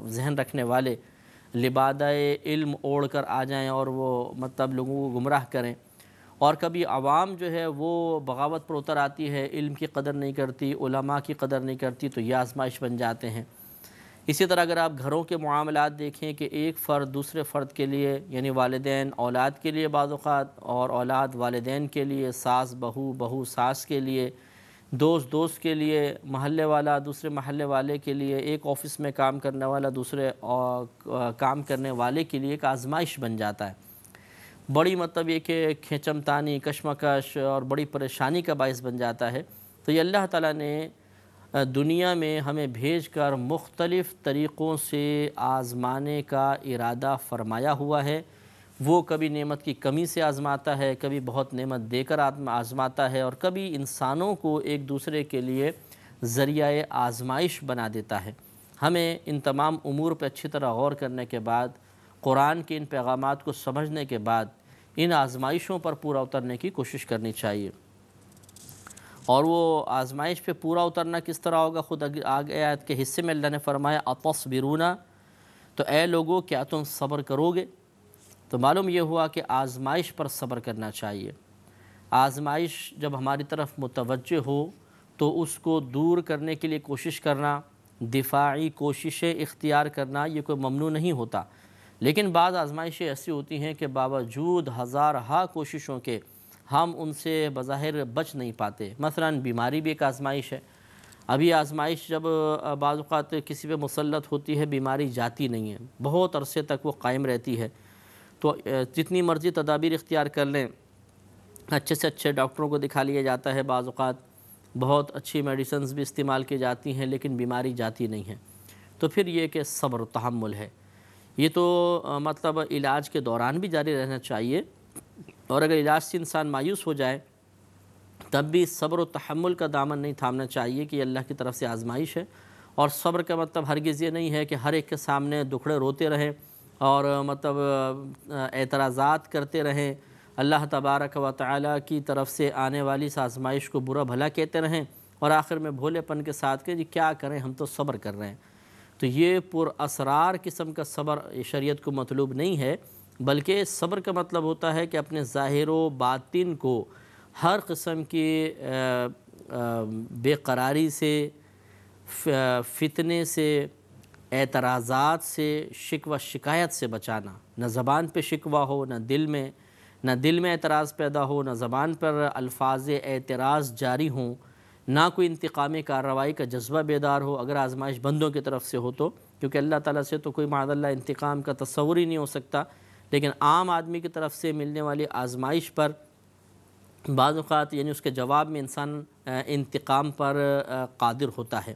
ذہن رکھنے والے لبادہ علم اوڑھ کر آ جائیں اور وہ مطلب لوگوں کو گمراہ کریں، اور کبھی عوام جو ہے وہ بغاوت پر اتر آتی ہے، علم کی قدر نہیں کرتی، علماء کی قدر نہیں کرتی، تو یہ آزمائش بن جاتے ہیں۔ اسی طرح اگر آپ گھروں کے معاملات دیکھیں کہ ایک فرد دوسرے فرد کے لیے، یعنی والدین اولاد کے لیے بعض اوقات، اور اولاد والدین کے لیے، ساس بہو، بہو ساس کے لیے، دوست کے لیے، محلے والا دوسرے محلے والے کے لیے، ایک آفس میں کام کرنے والا دوسرے کام کرنے والے کے لیے ایک آزمائش بن جاتا ہے۔ بڑی مطلب یہ کہ کھینچم تانی، کشمکش اور بڑی پریشانی کا باعث بن جاتا ہے۔ تو یہ اللہ تعالیٰ نے دنیا میں ہمیں بھیج کر مختلف طریقوں سے آزمانے کا ارادہ فرمایا ہوا ہے۔ وہ کبھی نعمت کی کمی سے آزماتا ہے، کبھی بہت نعمت دے کر آزماتا ہے، اور کبھی انسانوں کو ایک دوسرے کے لیے ذریعہ آزمائش بنا دیتا ہے۔ ہمیں ان تمام امور پہ اچھی طرح غور کرنے کے بعد، قرآن کے ان پیغامات کو سمجھنے کے بعد، ان آزمائشوں پر پورا اترنے کی کوشش کرنی چاہیے۔ اور وہ آزمائش پہ پورا اترنا کس طرح ہوگا، خود آگے آیت کے حصے میں اللہ نے فرمایا اتصبرون، تو اے لوگو کیا تم صبر کرو گے؟ تو معلوم یہ ہوا کہ آزمائش پر صبر کرنا چاہیے۔ آزمائش جب ہماری طرف متوجہ ہو تو اس کو دور کرنے کے لیے کوشش کرنا، دفاعی کوششیں اختیار کرنا، یہ کوئی ممنوع نہیں ہوتا۔ لیکن بعض آزمائشیں ایسی ہوتی ہیں کہ باوجود ہزارہا کوششوں کے ہم ان سے بظاہر بچ نہیں پاتے۔ مثلا بیماری بھی ایک آزمائش ہے۔ ابھی آزمائش جب بعض اوقات کسی پہ مسلط ہوتی ہے، بیماری جاتی نہیں ہے، بہت عرصے تک وہ قائم رہتی ہے، تو جتنی مرضی تدابیر اختیار کر لیں، اچھے سے اچھے ڈاکٹروں کو دکھا لیا جاتا ہے، بعض اوقات بہت اچھی میڈیسنز بھی استعمال کی جاتی ہیں، لیکن بیماری جاتی نہیں ہے، تو پھر یہ کہ صبر و تحمل ہے۔ یہ تو مطلب علاج کے دوران بھی جاری رہنا چاہیے، اور اگر علاج سے انسان مایوس ہو جائے تب بھی صبر و تحمل کا دامن نہیں تھامنا چاہیے کہ یہ اللہ کی طرف سے آزمائش ہے۔ اور صبر کا مطلب ہرگز یہ نہیں ہے کہ ہر ایک کے سامنے دکھڑے روتے رہیں اور مطلب اعتراضات کرتے رہیں، اللہ تبارک و تعالی کی طرف سے آنے والی اس آزمائش کو برا بھلا کہتے رہیں، اور آخر میں بھولے پن کے ساتھ کہ جی کیا کریں، ہم تو صبر کر رہے ہیں۔ تو یہ پر اسرار قسم کا صبر شریعت کو مطلوب نہیں ہے، بلکہ صبر کا مطلب ہوتا ہے کہ اپنے ظاہر و باطن کو ہر قسم کی بے قراری سے، فتنے سے، اعتراضات سے، شکوہ شکایت سے بچانا۔ نہ زبان پہ شکوہ ہو، نہ دل میں اعتراض پیدا ہو، نہ زبان پر الفاظ اعتراض جاری ہوں، نہ کوئی انتقامی کارروائی کا جذبہ بیدار ہو اگر آزمائش بندوں کی طرف سے ہو تو، کیونکہ اللہ تعالیٰ سے تو کوئی معاذ اللہ انتقام کا تصور ہی نہیں ہو سکتا، لیکن عام آدمی کی طرف سے ملنے والی آزمائش پر بعض اوقات یعنی اس کے جواب میں انسان انتقام پر قادر ہوتا ہے۔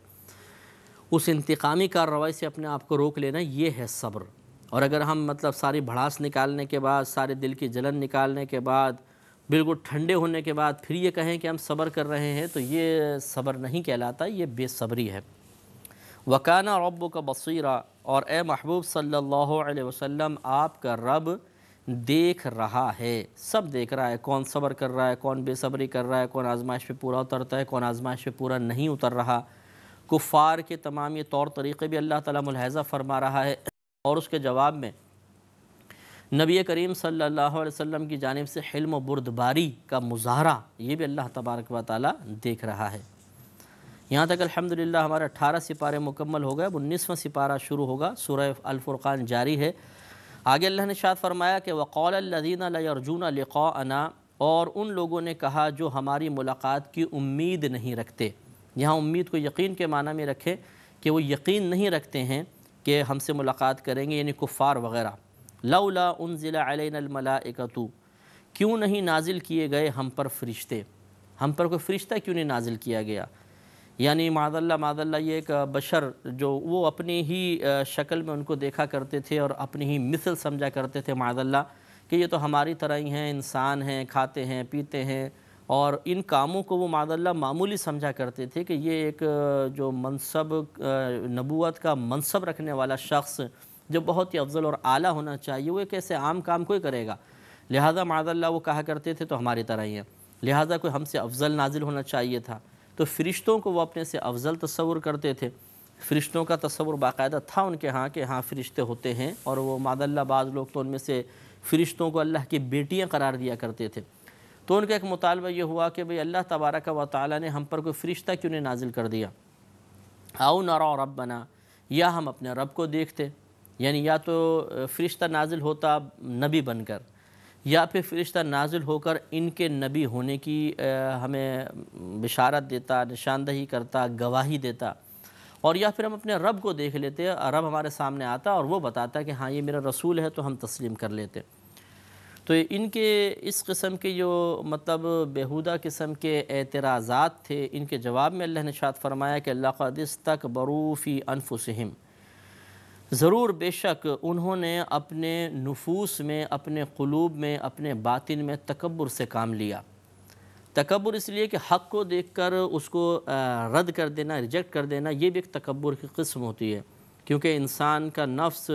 اس انتقامی کارروائی سے اپنے آپ کو روک لینا، یہ ہے صبر۔ اور اگر ہم مطلب ساری بھڑاس نکالنے کے بعد، سارے دل کی جلن نکالنے کے بعد، بالکل ٹھنڈے ہونے کے بعد پھر یہ کہیں کہ ہم صبر کر رہے ہیں، تو یہ صبر نہیں کہلاتا، یہ بے صبری ہے۔ وَكَانَ رَبُّكَ بَصِيرًا، اور اے محبوب صلی اللہ علیہ وسلم آپ کا رب دیکھ رہا ہے، سب دیکھ رہا ہے، کون صبر کر رہا ہے، کون بے صبری کر رہا ہے، کون آزمائش پہ پورا اترتا ہے، کون آزمائش پہ پورا نہیں اتر رہا۔ کفار کے تمام یہ طور طریقے بھی اللہ تعالیٰ ملاحظہ فرما رہا ہے، اور اس کے جواب میں نبی کریم صلی اللہ علیہ وسلم کی جانب سے حلم و بردباری کا مظاہرہ یہ بھی اللہ تبارک و تعالیٰ دیکھ رہا ہے۔ یہاں تک الحمدللہ ہمارے 18 سپارے مکمل ہو گئے، اب 19واں سپارہ شروع ہوگا، سورہ الفرقان جاری ہے۔ آگے اللہ نے ارشاد فرمایا کہ وَقَالَ الَّذِينَ لَا يَرْجُونَ لِقَاءَنَا، اور ان لوگوں نے کہا جو ہماری ملاقات کی امید نہیں رکھتے۔ یہاں امید کو یقین کے معنی میں رکھے کہ وہ یقین نہیں رکھتے ہیں کہ ہم سے ملاقات کریں گے، یعنی کفار وغیرہ۔ لولا انزل علینا الملائکۃ، کیوں نہیں نازل کیے گئے ہم پر فرشتے، ہم پر کوئی فرشتہ کیوں نہیں نازل کیا گیا؟ یعنی معاذ اللہ یہ ایک بشر جو وہ اپنی ہی شکل میں ان کو دیکھا کرتے تھے اور اپنی ہی مثل سمجھا کرتے تھے معاذ اللہ کہ یہ تو ہماری طرح ہی ہیں، انسان ہیں، کھاتے ہیں، پیتے ہیں، اور ان کاموں کو وہ معاذ اللہ معمولی سمجھا کرتے تھے کہ یہ ایک جو منصب نبوت کا منصب رکھنے والا شخص جو بہت ہی افضل اور اعلیٰ ہونا چاہیے، وہ ایک ایسے عام کام کوئی کرے گا، لہذا معاذ اللہ وہ کہا کرتے تھے تو ہماری طرح ہی ہیں، لہذا کوئی ہم سے افضل نازل ہونا چاہیے تھا۔ تو فرشتوں کو وہ اپنے سے افضل تصور کرتے تھے، فرشتوں کا تصور باقاعدہ تھا ان کے ہاں کہ ہاں فرشتے ہوتے ہیں، اور وہ معاذ اللہ بعض لوگ تو ان میں سے فرشتوں کو اللہ کی بیٹیاں قرار دیا کرتے تھے۔ تو ان کا ایک مطالبہ یہ ہوا کہ بھئی اللہ تبارک و تعالیٰ نے ہم پر کوئی فرشتہ کیوں نہیں نازل کر دیا؟ او نرى ربنا، یا ہم اپنے رب کو دیکھتے، یعنی یا تو فرشتہ نازل ہوتا نبی بن کر، یا پھر فرشتہ نازل ہو کر ان کے نبی ہونے کی ہمیں بشارت دیتا، نشاندہی کرتا، گواہی دیتا، اور یا پھر ہم اپنے رب کو دیکھ لیتے، رب ہمارے سامنے آتا اور وہ بتاتا کہ ہاں یہ میرا رسول ہے، تو ہم تسلیم کر لیتے۔ تو ان کے اس قسم کے جو مطلب بیہودہ قسم کے اعتراضات تھے، ان کے جواب میں اللہ نے ارشاد فرمایا کہ لَقَدِ اسْتَكْبَرُوا فِي أَنفُسِهِمْ، ضرور بے شک انہوں نے اپنے نفوس میں، اپنے قلوب میں، اپنے باطن میں تکبر سے کام لیا۔ تکبر اس لیے کہ حق کو دیکھ کر اس کو رد کر دینا، ریجیکٹ کر دینا، یہ بھی ایک تکبر کی قسم ہوتی ہے، کیونکہ انسان کا نفس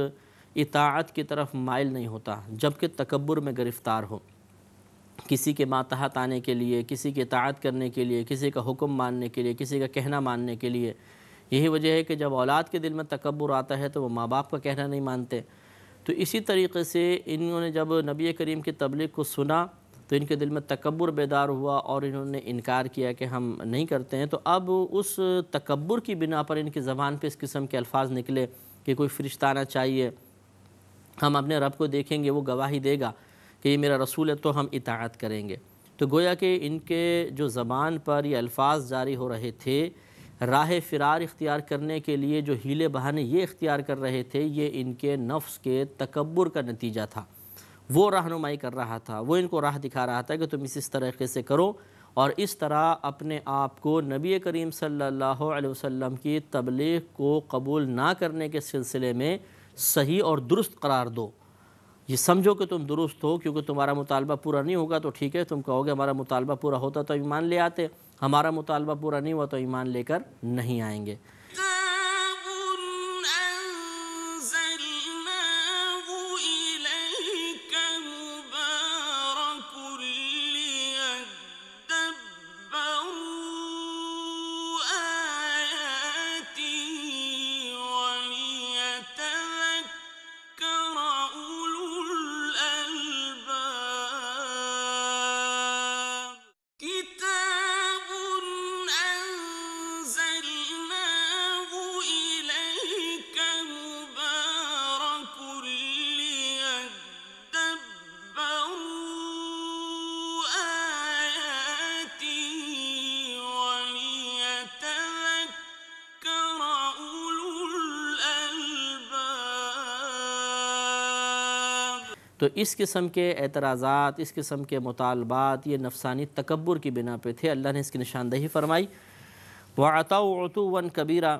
اطاعت کی طرف مائل نہیں ہوتا جبکہ تکبر میں گرفتار ہو، کسی کے ماتحت آنے کے لیے، کسی کی اطاعت کرنے کے لیے، کسی کا حکم ماننے کے لیے، کسی کا کہنا ماننے کے لیے۔ یہی وجہ ہے کہ جب اولاد کے دل میں تکبر آتا ہے تو وہ ماں باپ کا کہنا نہیں مانتے۔ تو اسی طریقے سے انہوں نے جب نبی کریم کی تبلیغ کو سنا تو ان کے دل میں تکبر بیدار ہوا اور انہوں نے انکار کیا کہ ہم نہیں کرتے ہیں۔ تو اب اس تکبر کی بنا پر ان کی زبان پہ اس قسم کے الفاظ نکلے کہ کوئی فرشتہ آنا چاہیے، ہم اپنے رب کو دیکھیں گے، وہ گواہی دے گا کہ یہ میرا رسول ہے، تو ہم اطاعت کریں گے۔ تو گویا کہ ان کے جو زبان پر یہ الفاظ جاری ہو رہے تھے، راہ فرار اختیار کرنے کے لیے جو حیلے بہانے یہ اختیار کر رہے تھے، یہ ان کے نفس کے تکبر کا نتیجہ تھا۔ وہ رہنمائی کر رہا تھا، وہ ان کو راہ دکھا رہا تھا کہ تم اس طریقے سے کرو، اور اس طرح اپنے آپ کو نبی کریم صلی اللہ علیہ وسلم کی تبلیغ کو قبول نہ کرنے کے سلسلے میں صحیح اور درست قرار دو۔ یہ سمجھو کہ تم درست ہو، کیونکہ تمہارا مطالبہ پورا نہیں ہوگا تو ٹھیک ہے، تم کہو گے ہمارا مطالبہ پورا ہوتا تو ایمان لے آتے، ہمارا مطالبہ پورا نہیں ہوا تو ایمان لے کر نہیں آئیں گے۔ كتاب أنزلناه إليك مبارك ليدبروا آياته وليتذكر أولو الألباب كتاب أنزلناه إليك مبارك ليدبروا آياته وليتذكر أولو الألباب۔ تو اس قسم کے اعتراضات، اس قسم کے مطالبات یہ نفسانی تکبر کی بنا پہ تھے۔ اللہ نے اس کی نشاندہی فرمائی، وَعَتَوْا عُتُوًّا كَبِيرًا،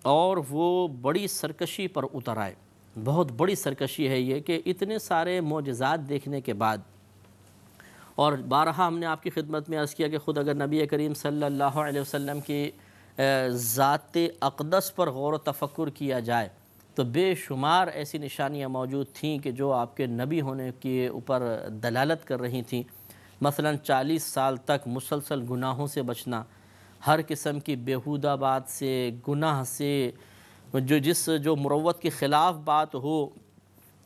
اور وہ بڑی سرکشی پر اتر آئے۔ بہت بڑی سرکشی ہے یہ کہ اتنے سارے معجزات دیکھنے کے بعد، اور بارہا ہم نے آپ کی خدمت میں عرض کیا کہ خود اگر نبی کریم صلی اللہ علیہ وسلم کی ذات اقدس پر غور و تفکر کیا جائے تو بے شمار ایسی نشانیاں موجود تھیں کہ جو آپ کے نبی ہونے کے اوپر دلالت کر رہی تھیں۔ مثلا 40 سال تک مسلسل گناہوں سے بچنا، ہر قسم کی بیہودہ بات سے، گناہ سے، جو مروت کے خلاف بات ہو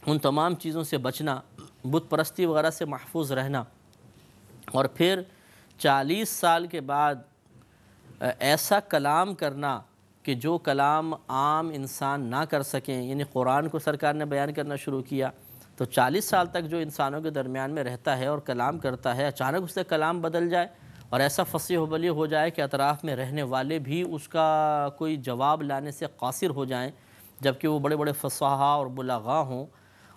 ان تمام چیزوں سے بچنا، بت پرستی وغیرہ سے محفوظ رہنا، اور پھر 40 سال کے بعد ایسا کلام کرنا کہ جو کلام عام انسان نہ کر سکیں، یعنی قرآن کو سرکار نے بیان کرنا شروع کیا۔ تو 40 سال تک جو انسانوں کے درمیان میں رہتا ہے اور کلام کرتا ہے، اچانک اس سے کلام بدل جائے اور ایسا فصیح و بلیغ ہو جائے کہ اطراف میں رہنے والے بھی اس کا کوئی جواب لانے سے قاصر ہو جائیں، جبکہ وہ بڑے بڑے فصاحہ اور بلغاء ہوں۔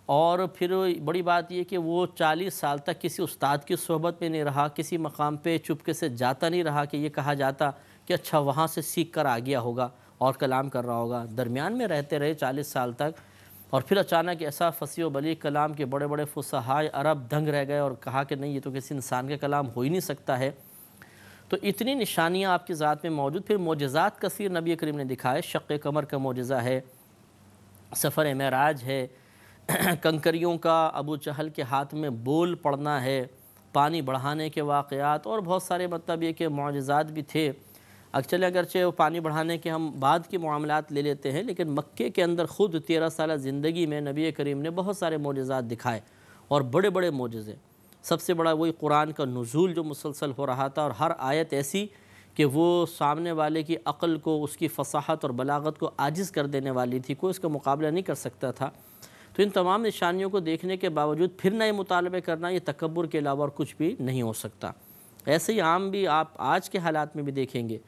اور پھر بڑی بات یہ کہ وہ 40 سال تک کسی استاد کی صحبت میں نہیں رہا، کسی مقام پہ چپکے سے جاتا نہیں رہا کہ یہ کہا جاتا کہ اچھا وہاں سے سیکھ کر آ گیا ہوگا اور کلام کر رہا ہوگا۔ درمیان میں رہتے رہے 40 سال تک، اور پھر اچانک ایسا فصیح و بلیغ کلام کے بڑے بڑے فصحائے عرب دنگ رہ گئے اور کہا کہ نہیں، یہ تو کسی انسان کا کلام ہو ہی نہیں سکتا ہے۔ تو اتنی نشانیاں آپ کی ذات میں موجود، پھر معجزات کثیر نبی کریم نے دکھائے۔ شق قمر کا معجزہ ہے، سفر معراج ہے، کنکریوں کا ابو جہل کے ہاتھ میں بول پڑنا ہے، پانی بڑھانے کے واقعات، اور بہت سارے مطلب یہ کہ معجزات بھی تھے۔ چلے اگرچہ وہ پانی بڑھانے کے ہم بعد کے معاملات لے لیتے ہیں، لیکن مکے کے اندر خود 13 سالہ زندگی میں نبی کریم نے بہت سارے معجزات دکھائے، اور بڑے بڑے معجزے۔ سب سے بڑا وہی قرآن کا نزول جو مسلسل ہو رہا تھا، اور ہر آیت ایسی کہ وہ سامنے والے کی عقل کو، اس کی فصاحت اور بلاغت کو عاجز کر دینے والی تھی، کوئی اس کا مقابلہ نہیں کر سکتا تھا۔ تو ان تمام نشانیوں کو دیکھنے کے باوجود پھر نئے مطالبے کرنا، یہ تکبر کے علاوہ اور کچھ بھی نہیں ہو سکتا۔ ایسے ہی عام بھی آپ آج کے حالات میں بھی دیکھیں گے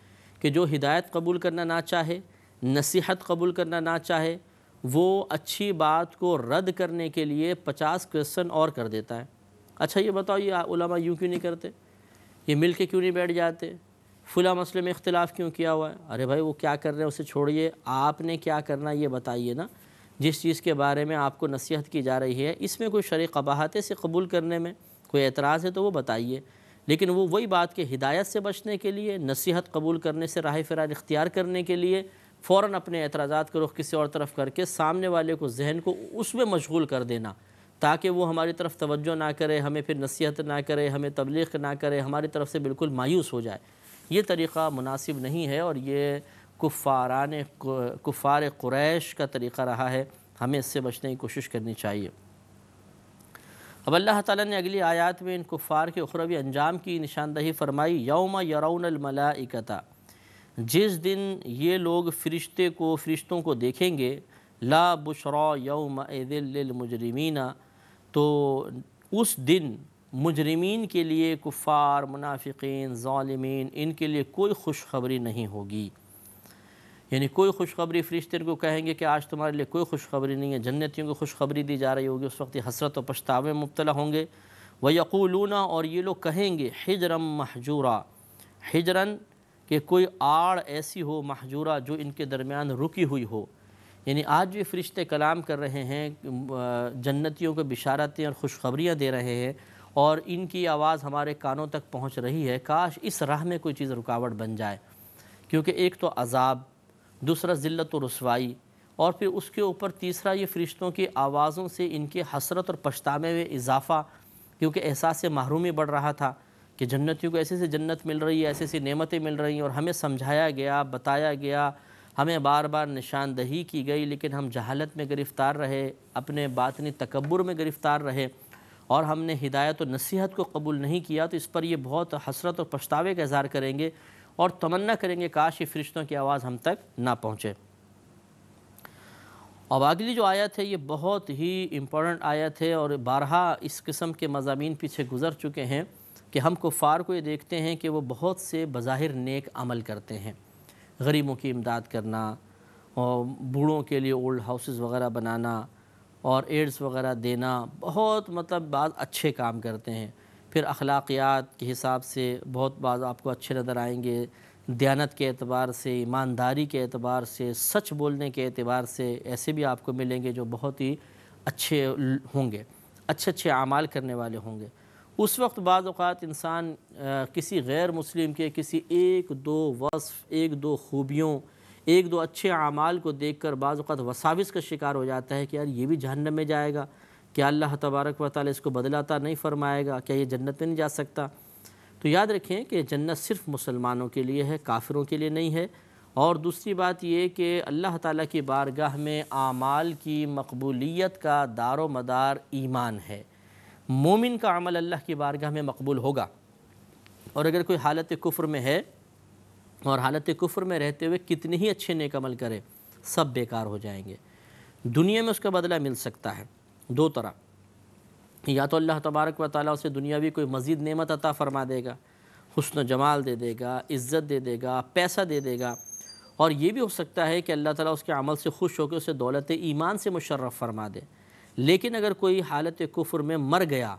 کہ جو ہدایت قبول کرنا نہ چاہے، نصیحت قبول کرنا نہ چاہے، وہ اچھی بات کو رد کرنے کے لیے 50 کویسچن اور کر دیتا ہے۔ اچھا یہ بتاؤ، یہ علماء یوں کیوں نہیں کرتے؟ یہ مل کے کیوں نہیں بیٹھ جاتے؟ فلاں مسئلے میں اختلاف کیوں کیا ہوا ہے؟ ارے بھائی وہ کیا کر رہے ہیں اسے چھوڑیے، آپ نے کیا کرنا یہ بتائیے نا۔ جس چیز کے بارے میں آپ کو نصیحت کی جا رہی ہے، اس میں کوئی شرعی قباحت ہے، اسے قبول کرنے میں کوئی اعتراض ہے تو وہ بتائیے۔ لیکن وہ وہی بات کہ ہدایت سے بچنے کے لیے، نصیحت قبول کرنے سے راہ فرار اختیار کرنے کے لیے فوراً اپنے اعتراضات کا رخ کسی اور طرف کر کے سامنے والے کو، ذہن کو اس میں مشغول کر دینا، تاکہ وہ ہماری طرف توجہ نہ کرے، ہمیں پھر نصیحت نہ کرے، ہمیں تبلیغ نہ کرے، ہماری طرف سے بالکل مایوس ہو جائے۔ یہ طریقہ مناسب نہیں ہے، اور یہ کفار قریش کا طریقہ رہا ہے۔ ہمیں اس سے بچنے کی کوشش کرنی چاہیے۔ اب اللہ تعالیٰ نے اگلی آیات میں ان کفار کے اخروی انجام کی نشاندہی فرمائی، یوم یرون الملائکۃ، جس دن یہ لوگ فرشتوں کو دیکھیں گے، لا بشرا یومئذ للمجرمین، تو اس دن مجرمین کے لیے، کفار، منافقین، ظالمین، ان کے لیے کوئی خوشخبری نہیں ہوگی۔ یعنی کوئی خوشخبری فرشتے ان کو کہیں گے کہ آج تمہارے لیے کوئی خوشخبری نہیں ہے، جنتیوں کو خوشخبری دی جا رہی ہوگی، اس وقت یہ حسرت و پچھتاوے میں مبتلا ہوں گے۔ وَيَقُولُونَ، اور یہ لوگ کہیں گے، حجرم محجورا، حجرن کہ کوئی آڑ ایسی ہو، محجورہ جو ان کے درمیان رکی ہوئی ہو۔ یعنی آج جو فرشتے کلام کر رہے ہیں، جنتیوں کو بشارتیں اور خوشخبریاں دے رہے ہیں، اور ان کی آواز ہمارے کانوں تک پہنچ رہی ہے، کاش اس راہ میں کوئی چیز رکاوٹ بن جائے، کیونکہ ایک تو عذاب، دوسرا ذلت و رسوائی، اور پھر اس کے اوپر تیسرا یہ فرشتوں کی آوازوں سے ان کے حسرت اور پچھتاوے میں اضافہ، کیونکہ احساس محرومی بڑھ رہا تھا کہ جنتیوں کو ایسے سے جنت مل رہی ہے، ایسے سے نعمتیں مل رہی ہیں، اور ہمیں سمجھایا گیا، بتایا گیا، ہمیں بار بار نشاندہی کی گئی، لیکن ہم جہالت میں گرفتار رہے، اپنے باطنی تکبر میں گرفتار رہے، اور ہم نے ہدایت و نصیحت کو قبول نہیں کیا، تو اس پر یہ بہت حسرت اور پچھتاوے کا اظہار کریں گے، اور تمنا کریں گے کاش یہ فرشتوں کی آواز ہم تک نہ پہنچے۔ اب اگلی جو آیت ہے یہ بہت ہی امپورٹنٹ آیت ہے، اور بارہا اس قسم کے مضامین پیچھے گزر چکے ہیں کہ ہم کفار کو یہ دیکھتے ہیں کہ وہ بہت سے بظاہر نیک عمل کرتے ہیں، غریبوں کی امداد کرنا، اور بوڑھوں کے لیے اولڈ ہاؤسز وغیرہ بنانا، اور ایڈز وغیرہ دینا، بہت بعض اچھے کام کرتے ہیں۔ پھر اخلاقیات کے حساب سے بہت بعض آپ کو اچھے نظر آئیں گے، دیانت کے اعتبار سے، ایمانداری کے اعتبار سے، سچ بولنے کے اعتبار سے ایسے بھی آپ کو ملیں گے جو بہت ہی اچھے ہوں گے، اچھے اچھے اعمال کرنے والے ہوں گے۔ اس وقت بعض اوقات انسان کسی غیر مسلم کے کسی ایک دو وصف، ایک دو خوبیوں، ایک دو اچھے اعمال کو دیکھ کر بعض اوقات وساوس کا شکار ہو جاتا ہے کہ یار یہ بھی جہنم میں جائے گا، کیا اللہ تبارک و تعالی اس کو بدلہ عطا نہیں فرمائے گا، کیا یہ جنت میں نہیں جا سکتا؟ تو یاد رکھیں کہ جنت صرف مسلمانوں کے لیے ہے، کافروں کے لیے نہیں ہے۔ اور دوسری بات یہ کہ اللہ تعالیٰ کی بارگاہ میں اعمال کی مقبولیت کا دار و مدار ایمان ہے۔ مومن کا عمل اللہ کی بارگاہ میں مقبول ہوگا، اور اگر کوئی حالت کفر میں ہے اور حالت کفر میں رہتے ہوئے کتنے ہی اچھے نیک عمل کرے، سب بیکار ہو جائیں گے۔ دنیا میں اس کا بدلہ مل سکتا ہے دو طرح، یا تو اللہ تبارک و تعالیٰ اسے دنیاوی کوئی مزید نعمت عطا فرما دے گا، حسن و جمال دے دے گا، عزت دے دے گا، پیسہ دے دے گا، اور یہ بھی ہو سکتا ہے کہ اللہ تعالیٰ اس کے عمل سے خوش ہو کے اسے دولت ایمان سے مشرف فرما دے۔ لیکن اگر کوئی حالت کفر میں مر گیا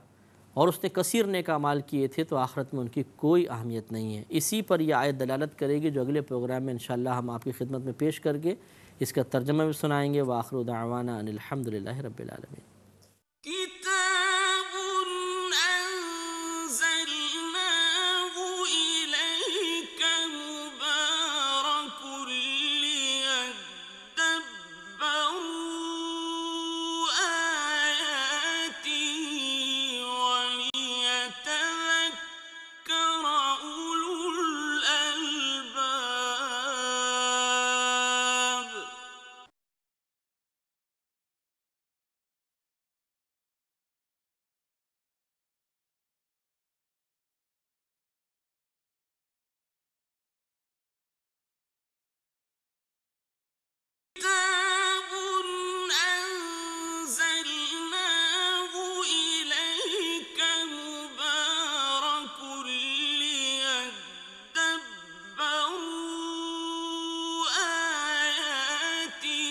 اور اس نے کثیر نیک اعمال کیے تھے تو آخرت میں ان کی کوئی اہمیت نہیں ہے۔ اسی پر یہ آیت دلالت کرے گی جو اگلے پروگرام میں انشاءاللہ ہم آپ کی خدمت میں پیش کر کے اس کا ترجمہ بھی سنائیں گے۔ وآخر دعوانا ان الحمدللہ رب العالمین۔ كتاب أنزلناه إليك مبارك ليدبروا آياته وليتذكر أولو الألباب۔ كتاب أنزلناه إليك مبارك ليدبروا آياته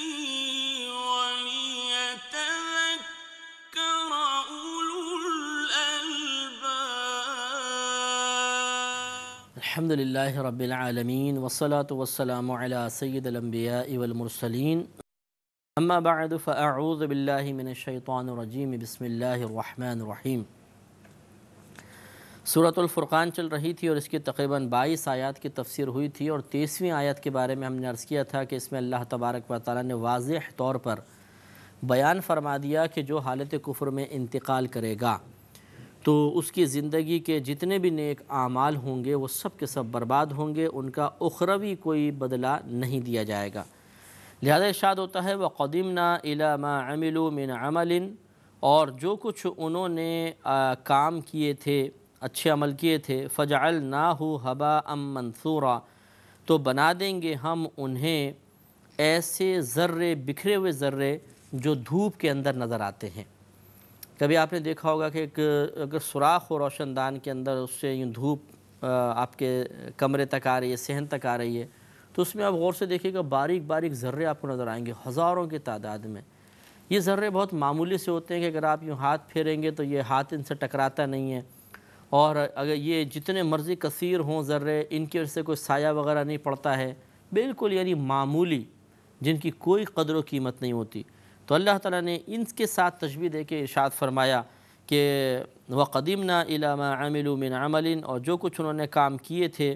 وليتذكر أولو الألباب۔ الحمد للہ رب العالمین، والصلاة والسلام علی سید الانبیاء والمرسلین، اما بعد فاعوذ باللہ من الشیطان الرجیم، بسم اللہ الرحمن الرحیم۔ سورۃ الفرقان چل رہی تھی اور اس کی تقریباً 22 آیات کی تفسیر ہوئی تھی، اور 23ویں آیت کے بارے میں ہم نے عرض کیا تھا کہ اس میں اللہ تبارک و تعالیٰ نے واضح طور پر بیان فرما دیا کہ جو حالت کفر میں انتقال کرے گا تو اس کی زندگی کے جتنے بھی نیک اعمال ہوں گے وہ سب کے سب برباد ہوں گے، ان کا اخروی کوئی بدلہ نہیں دیا جائے گا۔ لہذا ارشاد ہوتا ہے وَقَدِمْنَا إِلَى مَا عَمِلُوا مِنْ عَمَلٍ، اور جو کچھ انہوں نے کام کیے تھے، اچھے عمل کیے تھے، فَجَعَلْنَاهُ هَبَاءً مَنْثُورًا، تو بنا دیں گے ہم انہیں ایسے ذرے، بکھرے ہوئے ذرے جو دھوپ کے اندر نظر آتے ہیں۔ کبھی آپ نے دیکھا ہوگا کہ اگر سوراخ ہو روشن دان کے اندر، اس سے یوں دھوپ آپ کے کمرے تک آ رہی ہے، صحن تک آ رہی ہے، تو اس میں آپ غور سے دیکھیے گا باریک باریک ذرے آپ کو نظر آئیں گے، ہزاروں کی تعداد میں۔ یہ ذرے بہت معمولی سے ہوتے ہیں کہ اگر آپ یوں ہاتھ پھیریں گے تو یہ ہاتھ ان سے ٹکراتا نہیں ہے، اور اگر یہ جتنے مرضی کثیر ہوں ذرے، ان کی وجہ سے کوئی سایہ وغیرہ نہیں پڑتا ہے، بالکل یعنی معمولی، جن کی کوئی قدر و قیمت نہیں ہوتی۔ تو اللہ تعالیٰ نے ان کے ساتھ تشبیہ دے کے ارشاد فرمایا کہ وَقَدِمْنَا إِلَى مَا عَمِلُوا مِنْ عَمَلٍ، اور جو کچھ انہوں نے کام کیے تھے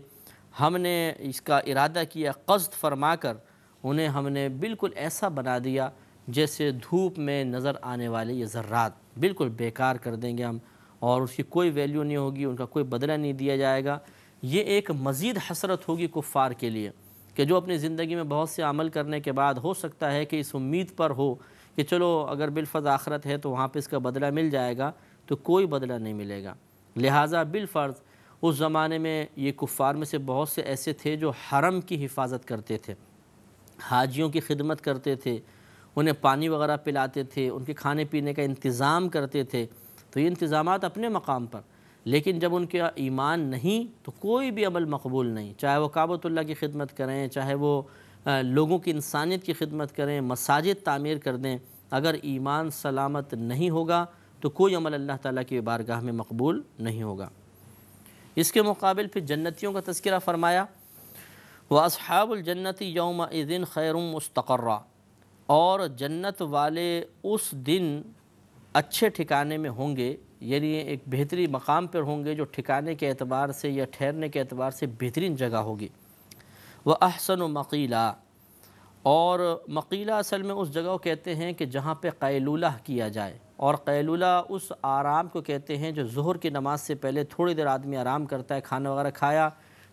ہم نے اس کا ارادہ کیا، قصد فرما کر انہیں ہم نے بالکل ایسا بنا دیا جیسے دھوپ میں نظر آنے والے یہ ذرات، بالکل بیکار کر دیں گے ہم، اور اس کی کوئی ویلیو نہیں ہوگی، ان کا کوئی بدلہ نہیں دیا جائے گا۔ یہ ایک مزید حسرت ہوگی کفار کے لیے کہ جو اپنی زندگی میں بہت سے عمل کرنے کے بعد ہو سکتا ہے کہ اس امید پر ہو کہ چلو اگر بالفرض آخرت ہے تو وہاں پہ اس کا بدلہ مل جائے گا، تو کوئی بدلہ نہیں ملے گا۔ لہٰذا بالفرض اس زمانے میں یہ کفار میں سے بہت سے ایسے تھے جو حرم کی حفاظت کرتے تھے، حاجیوں کی خدمت کرتے تھے، انہیں پانی وغیرہ پلاتے تھے، ان کے کھانے پینے کا انتظام کرتے تھے، تو یہ انتظامات اپنے مقام پر، لیکن جب ان کا ایمان نہیں تو کوئی بھی عمل مقبول نہیں، چاہے وہ کعبۃ اللہ کی خدمت کریں، چاہے وہ لوگوں کی انسانیت کی خدمت کریں، مساجد تعمیر کر دیں، اگر ایمان سلامت نہیں ہوگا تو کوئی عمل اللہ تعالیٰ کی بارگاہ میں مقبول نہیں ہوگا۔ اس کے مقابل پھر جنتیوں کا تذکرہ فرمایا، وَأَصْحَابُ الْجَنَّةِ يَوْمَئِذٍ خَيْرٌ مُسْتَقَرًّا، اور جنت والے اس دن اچھے ٹھکانے میں ہوں گے، یعنی ایک بہترین مقام پر ہوں گے جو ٹھکانے کے اعتبار سے یا ٹھہرنے کے اعتبار سے بہترین جگہ ہوگی۔ وَأَحْسَنُ مَقِيلًا، اور مقیلہ اصل میں اس جگہ کو کہتے ہیں کہ جہاں پہ قیلولہ کیا جائے، اور قیلولہ اس آرام کو کہتے ہیں جو ظہر کی نماز سے پہلے تھوڑی دیر آدمی آرام کرتا ہے، کھانا وغیرہ کھایا،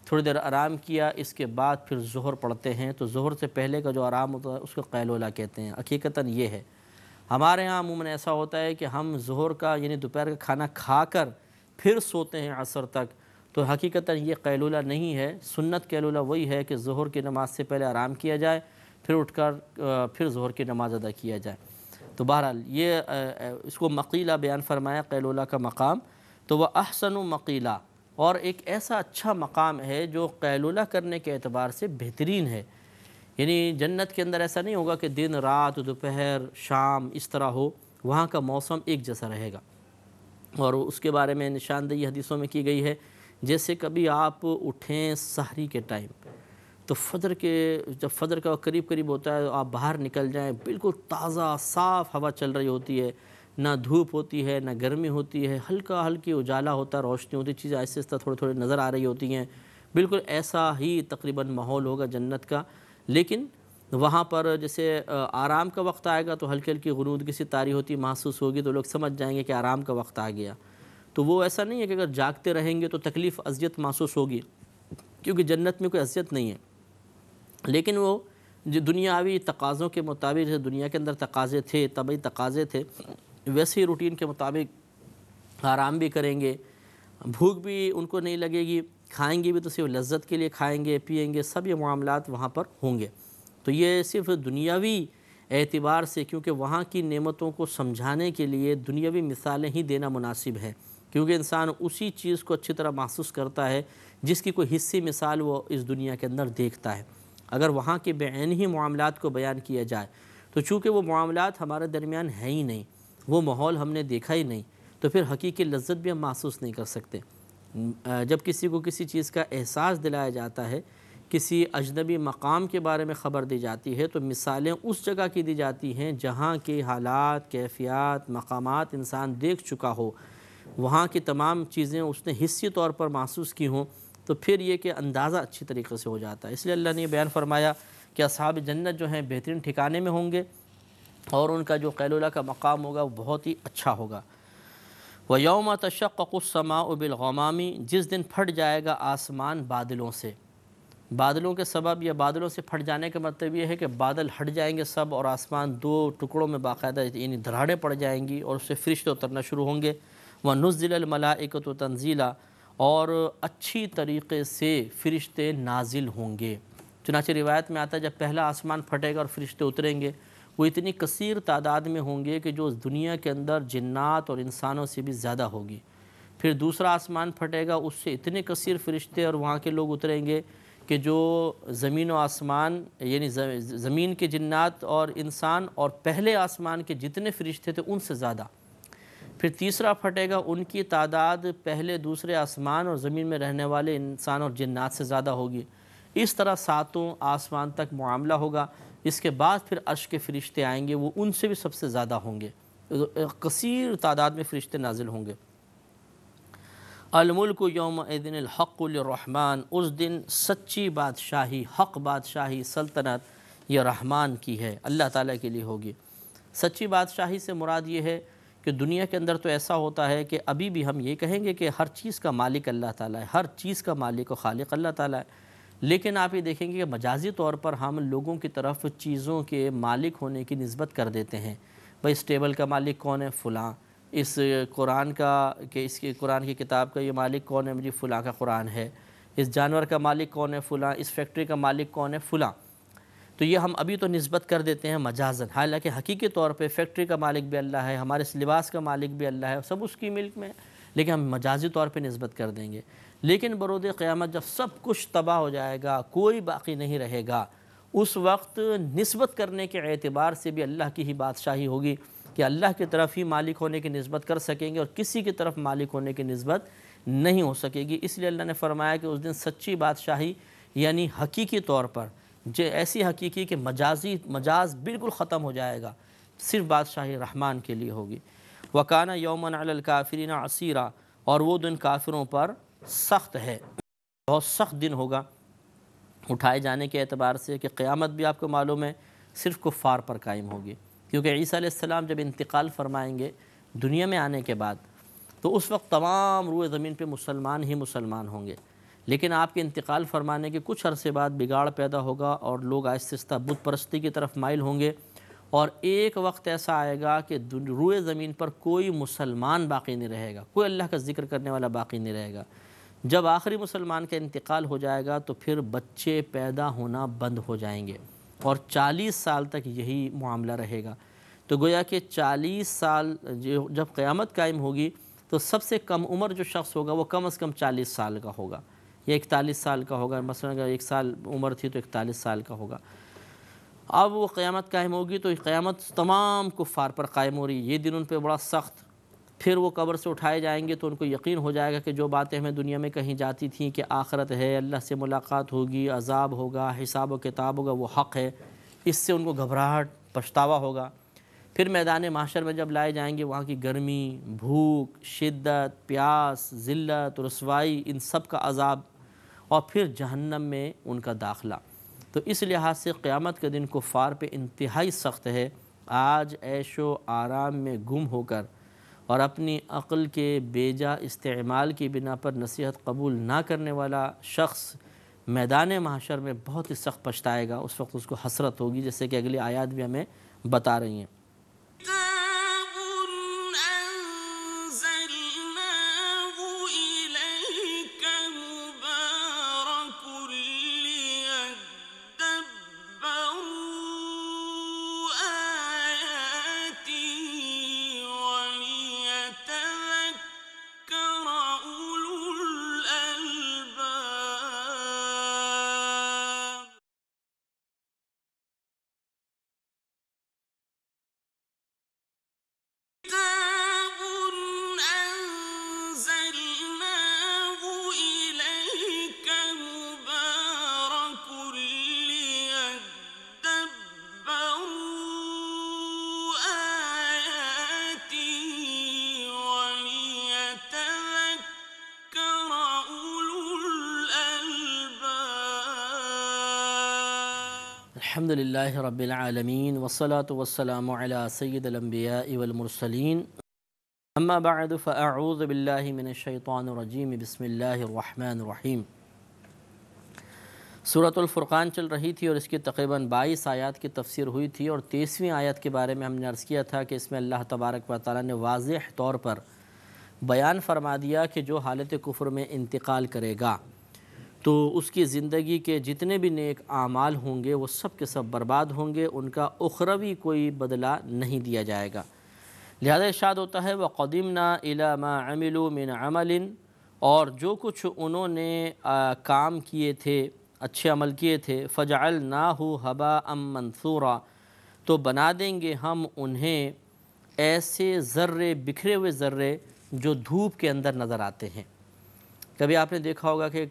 تھوڑی دیر آرام کیا، اس کے بعد پھر ظہر پڑھتے ہیں، تو ظہر سے پہلے کا جو آرام ہوتا ہے اس کو قیلولہ کہتے ہیں۔ حقیقتاً یہ ہے، ہمارے ہاں عموماً ایسا ہوتا ہے کہ ہم ظہر کا یعنی دوپہر کا کھانا کھا کر پھر سوتے ہیں عصر تک، تو حقیقتاً یہ قیلولہ نہیں ہے۔ سنت قیلولہ وہی ہے کہ ظہر کی نماز سے پہلے آرام کیا جائے، پھر اٹھ کر پھر ظہر کی نماز ادا کیا جائے۔ تو بہرحال یہ اس کو مقیلہ بیان فرمایا، قیلولہ کا مقام، تو وہ احسن مقیلہ، اور ایک ایسا اچھا مقام ہے جو قیلولہ کرنے کے اعتبار سے بہترین ہے۔ یعنی جنت کے اندر ایسا نہیں ہوگا کہ دن رات دوپہر شام اس طرح ہو، وہاں کا موسم ایک جیسا رہے گا، اور اس کے بارے میں نشاندہی حدیثوں میں کی گئی ہے، جیسے کبھی آپ اٹھیں سحری کے ٹائم تو جب فجر کا قریب قریب ہوتا ہے آپ باہر نکل جائیں، بالکل تازہ صاف ہوا چل رہی ہوتی ہے، نہ دھوپ ہوتی ہے نہ گرمی ہوتی ہے، ہلکی اجالا ہوتا ہے، روشنی ہوتی ہے، چیزیں آہستہ آہستہ تھوڑے نظر آ رہی ہوتی ہیں، بالکل ایسا ہی تقریباً ماحول ہوگا جنت کا۔ لیکن وہاں پر جیسے آرام کا وقت آئے گا تو ہلکی غنودگی سی طاری ہوتی محسوس ہوگی، تو لوگ سمجھ جائیں گے کہ آرام کا وقت آ گیا۔ تو وہ ایسا نہیں ہے کہ اگر جاگتے رہیں گے تو تکلیف اذیت محسوس ہوگی، کیونکہ جنت میں کوئی اذیت نہیں ہے، لیکن وہ جو دنیاوی تقاضوں کے مطابق، جیسے دنیا کے اندر تقاضے تھے، طبعی تقاضے تھے، ویسے ہی روٹین کے مطابق آرام بھی کریں گے، بھوک بھی ان کو نہیں لگے گی، کھائیں گے بھی تو صرف لذت کے لیے کھائیں گے پیئیں گے، سب یہ معاملات وہاں پر ہوں گے۔ تو یہ صرف دنیاوی اعتبار سے، کیونکہ وہاں کی نعمتوں کو سمجھانے کے لیے دنیاوی مثالیں ہی دینا مناسب ہے، کیونکہ انسان اسی چیز کو اچھی طرح محسوس کرتا ہے جس کی کوئی حصی مثال وہ اس دنیا کے اندر دیکھتا ہے۔ اگر وہاں کے بعین ہی معاملات کو بیان کیا جائے تو چونکہ وہ معاملات ہمارے درمیان ہیں ہی نہیں، وہ ماحول ہم نے دیکھا ہی نہیں، تو پھر حقیقی لذت بھی ہم محسوس نہیں کر سکتے۔ جب کسی کو کسی چیز کا احساس دلایا جاتا ہے، کسی اجنبی مقام کے بارے میں خبر دی جاتی ہے، تو مثالیں اس جگہ کی دی جاتی ہیں جہاں کے حالات، کیفیات، مقامات انسان دیکھ چکا ہو، وہاں کی تمام چیزیں اس نے حسی طور پر محسوس کی ہوں، تو پھر یہ کہ اندازہ اچھی طریقے سے ہو جاتا ہے۔ اس لیے اللہ نے یہ بیان فرمایا کہ اصحاب جنت جو ہیں بہترین ٹھکانے میں ہوں گے، اور ان کا جو قیلولہ کا مقام ہوگا وہ بہت ہی اچھا ہوگا۔ وَيَوْمَ تَشَقَّقُ السَّمَاءُ بِالْغَمَامِ، جس دن پھٹ جائے گا آسمان بادلوں سے۔ بادلوں کے سبب یا بادلوں سے پھٹ جانے کا مطلب یہ ہے کہ بادل ہٹ جائیں گے سب، اور آسمان دو ٹکڑوں میں باقاعدہ یعنی دراڑیں پڑ جائیں گی، اور اس سے فرشتے اترنا شروع ہوں گے۔ وَنُزِّلَ الْمَلَائِكَةُ تَنزِيلًا، اور اچھی طریقے سے فرشتے نازل ہوں گے۔ چنانچہ روایت میں آتا ہے جب پہلا آسمان پھٹے گا اور فرشتے اتریں گے، وہ اتنی کثیر تعداد میں ہوں گے کہ جو اس دنیا کے اندر جنات اور انسانوں سے بھی زیادہ ہوگی۔ پھر دوسرا آسمان پھٹے گا، اس سے اتنے کثیر فرشتے اور وہاں کے لوگ اتریں گے کہ جو زمین و آسمان یعنی زمین کے جنات اور انسان اور پہلے آسمان کے جتنے فرشتے تھے ان سے زیادہ۔ پھر تیسرا پھٹے گا، ان کی تعداد پہلے دوسرے آسمان اور زمین میں رہنے والے انسان اور جنات سے زیادہ ہوگی۔ اس طرح ساتوں آسمان تک معاملہ ہوگا۔ اس کے بعد پھر عرش کے فرشتے آئیں گے، وہ ان سے بھی سب سے زیادہ ہوں گے، کثیر تعداد میں فرشتے نازل ہوں گے۔ الملک یومئذ الحق للرحمن، اس دن سچی بادشاہی، حق بادشاہی، سلطنت یہ رحمان کی ہے، اللہ تعالیٰ کے لیے ہوگی۔ سچی بادشاہی سے مراد یہ ہے کہ دنیا کے اندر تو ایسا ہوتا ہے کہ ابھی بھی ہم یہ کہیں گے کہ ہر چیز کا مالک اللہ تعالیٰ ہے، ہر چیز کا مالک و خالق اللہ تعالیٰ ہے، لیکن آپ یہ دیکھیں گے کہ مجازی طور پر ہم لوگوں کی طرف چیزوں کے مالک ہونے کی نسبت کر دیتے ہیں۔ بھئی اس ٹیبل کا مالک کون ہے؟ فلاں۔ اس قرآن کا کہ اس کی قرآن کی کتاب کا یہ مالک کون ہے؟ مجھے فلاں کا قرآن ہے۔ اس جانور کا مالک کون ہے؟ فلاں۔ اس فیکٹری کا مالک کون ہے؟ فلاں۔ تو یہ ہم ابھی تو نسبت کر دیتے ہیں مجازن، حالانکہ حقیقی طور پہ فیکٹری کا مالک بھی اللہ ہے، ہمارے اس لباس کا مالک بھی اللہ ہے، سب اس کی ملک میں ہے، لیکن ہم مجازی طور پہ نسبت کر دیں گے۔ لیکن برود قیامت جب سب کچھ تباہ ہو جائے گا، کوئی باقی نہیں رہے گا، اس وقت نسبت کرنے کے اعتبار سے بھی اللہ کی ہی بادشاہی ہوگی کہ اللہ کی طرف ہی مالک ہونے کی نسبت کر سکیں گے اور کسی کی طرف مالک ہونے کی نسبت نہیں ہو سکے گی۔ اس لیے اللہ نے فرمایا کہ اس دن سچی بادشاہی یعنی حقیقی طور پر ایسی حقیقی کہ مجاز بالکل ختم ہو جائے گا، صرف بادشاہی رحمان کے لیے ہوگی۔ وَكَانَ يَوْمًا عَلَى الْكَافِرِينَ عَسِيرًا، اور وہ دن کافروں پر سخت ہے، بہت سخت دن ہوگا اٹھائے جانے کے اعتبار سے کہ قیامت بھی آپ کو معلوم ہے صرف کفار پر قائم ہوگی، کیونکہ عیسیٰ علیہ السلام جب انتقال فرمائیں گے دنیا میں آنے کے بعد تو اس وقت تمام روئے زمین پہ مسلمان ہی مسلمان ہوں گے، لیکن آپ کے انتقال فرمانے کے کچھ عرصے بعد بگاڑ پیدا ہوگا اور لوگ آہستہ آہستہ بت پرستی کی طرف مائل ہوں گے، اور ایک وقت ایسا آئے گا کہ روئے زمین پر کوئی مسلمان باقی نہیں رہے گا، کوئی اللہ کا ذکر کرنے والا باقی نہیں رہے گا۔ جب آخری مسلمان کا انتقال ہو جائے گا تو پھر بچے پیدا ہونا بند ہو جائیں گے، اور 40 سال تک یہی معاملہ رہے گا۔ تو گویا کہ 40 سال جب قیامت قائم ہوگی تو سب سے کم عمر جو شخص ہوگا وہ کم از کم 40 سال کا ہوگا یا 41 سال کا ہوگا، مثلا اگر 1 سال عمر تھی تو 41 سال کا ہوگا۔ اب وہ قیامت قائم ہوگی تو قیامت تمام کفار پر قائم ہو رہی ہے، یہ دن ان پہ بڑا سخت۔ پھر وہ قبر سے اٹھائے جائیں گے تو ان کو یقین ہو جائے گا کہ جو باتیں ہمیں دنیا میں کہیں جاتی تھیں کہ آخرت ہے، اللہ سے ملاقات ہوگی، عذاب ہوگا، حساب و کتاب ہوگا، وہ حق ہے، اس سے ان کو گھبراہٹ، پچھتاوا ہوگا۔ پھر میدان محشر میں جب لائے جائیں گے وہاں کی گرمی، بھوک، شدت، پیاس، ذلت، رسوائی، ان سب کا عذاب، اور پھر جہنم میں ان کا داخلہ۔ تو اس لحاظ سے قیامت کا دن کفار پہ انتہائی سخت ہے۔ آج عیش و آرام میں گم ہو کر اور اپنی عقل کے بیجا استعمال کی بنا پر نصیحت قبول نہ کرنے والا شخص میدان محشر میں بہت ہی سخت پچھتائے گا، اس وقت اس کو حسرت ہوگی، جیسے کہ اگلی آیات بھی ہمیں بتا رہی ہیں۔ الحمد للہ رب العالمین والصلاة والسلام علی سید الانبیاء والمرسلین، اما بعد فاعوذ باللہ من الشیطان الرجیم، بسم اللہ الرحمن الرحیم۔ سورۃ الفرقان چل رہی تھی اور اس کی تقریباً 22 آیات کی تفسیر ہوئی تھی، اور 23ویں آیت کے بارے میں ہم نے عرض کیا تھا کہ اس میں اللہ تبارک و تعالیٰ نے واضح طور پر بیان فرما دیا کہ جو حالت کفر میں انتقال کرے گا تو اس کی زندگی کے جتنے بھی نیک اعمال ہوں گے وہ سب کے سب برباد ہوں گے، ان کا اخروی کوئی بدلہ نہیں دیا جائے گا۔ لہذا ارشاد ہوتا ہے وَقَدِمْنَا إِلَى مَا عَمِلُوا مِنْ عَمَلٍ، اور جو کچھ انہوں نے کام کیے تھے، اچھے عمل کیے تھے، فَجَعَلْنَاهُ هَبَاءً مَنْثُورًا، تو بنا دیں گے ہم انہیں ایسے ذرے، بکھرے ہوئے ذرے جو دھوپ کے اندر نظر آتے ہیں۔ کبھی آپ نے دیکھا ہوگا کہ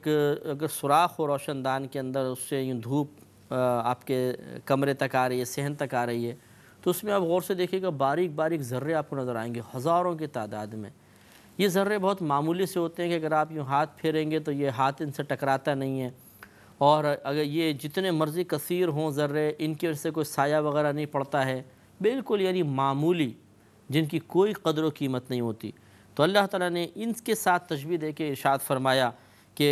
اگر سوراخ ہو روشن دان کے اندر، اس سے یوں دھوپ آپ کے کمرے تک آ رہی ہے، صحن تک آ رہی ہے، تو اس میں آپ غور سے دیکھیے گا باریک باریک ذرے آپ کو نظر آئیں گے، ہزاروں کی تعداد میں۔ یہ ذرے بہت معمولی سے ہوتے ہیں کہ اگر آپ یوں ہاتھ پھیریں گے تو یہ ہاتھ ان سے ٹکراتا نہیں ہے، اور اگر یہ جتنے مرضی کثیر ہوں ذرے، ان کی وجہ سے کوئی سایہ وغیرہ نہیں پڑتا ہے، بالکل یعنی معمولی، جن کی کوئی قدر و قیمت نہیں ہوتی۔ تو اللہ تعالیٰ نے ان کے ساتھ تشبیہ دے کے ارشاد فرمایا کہ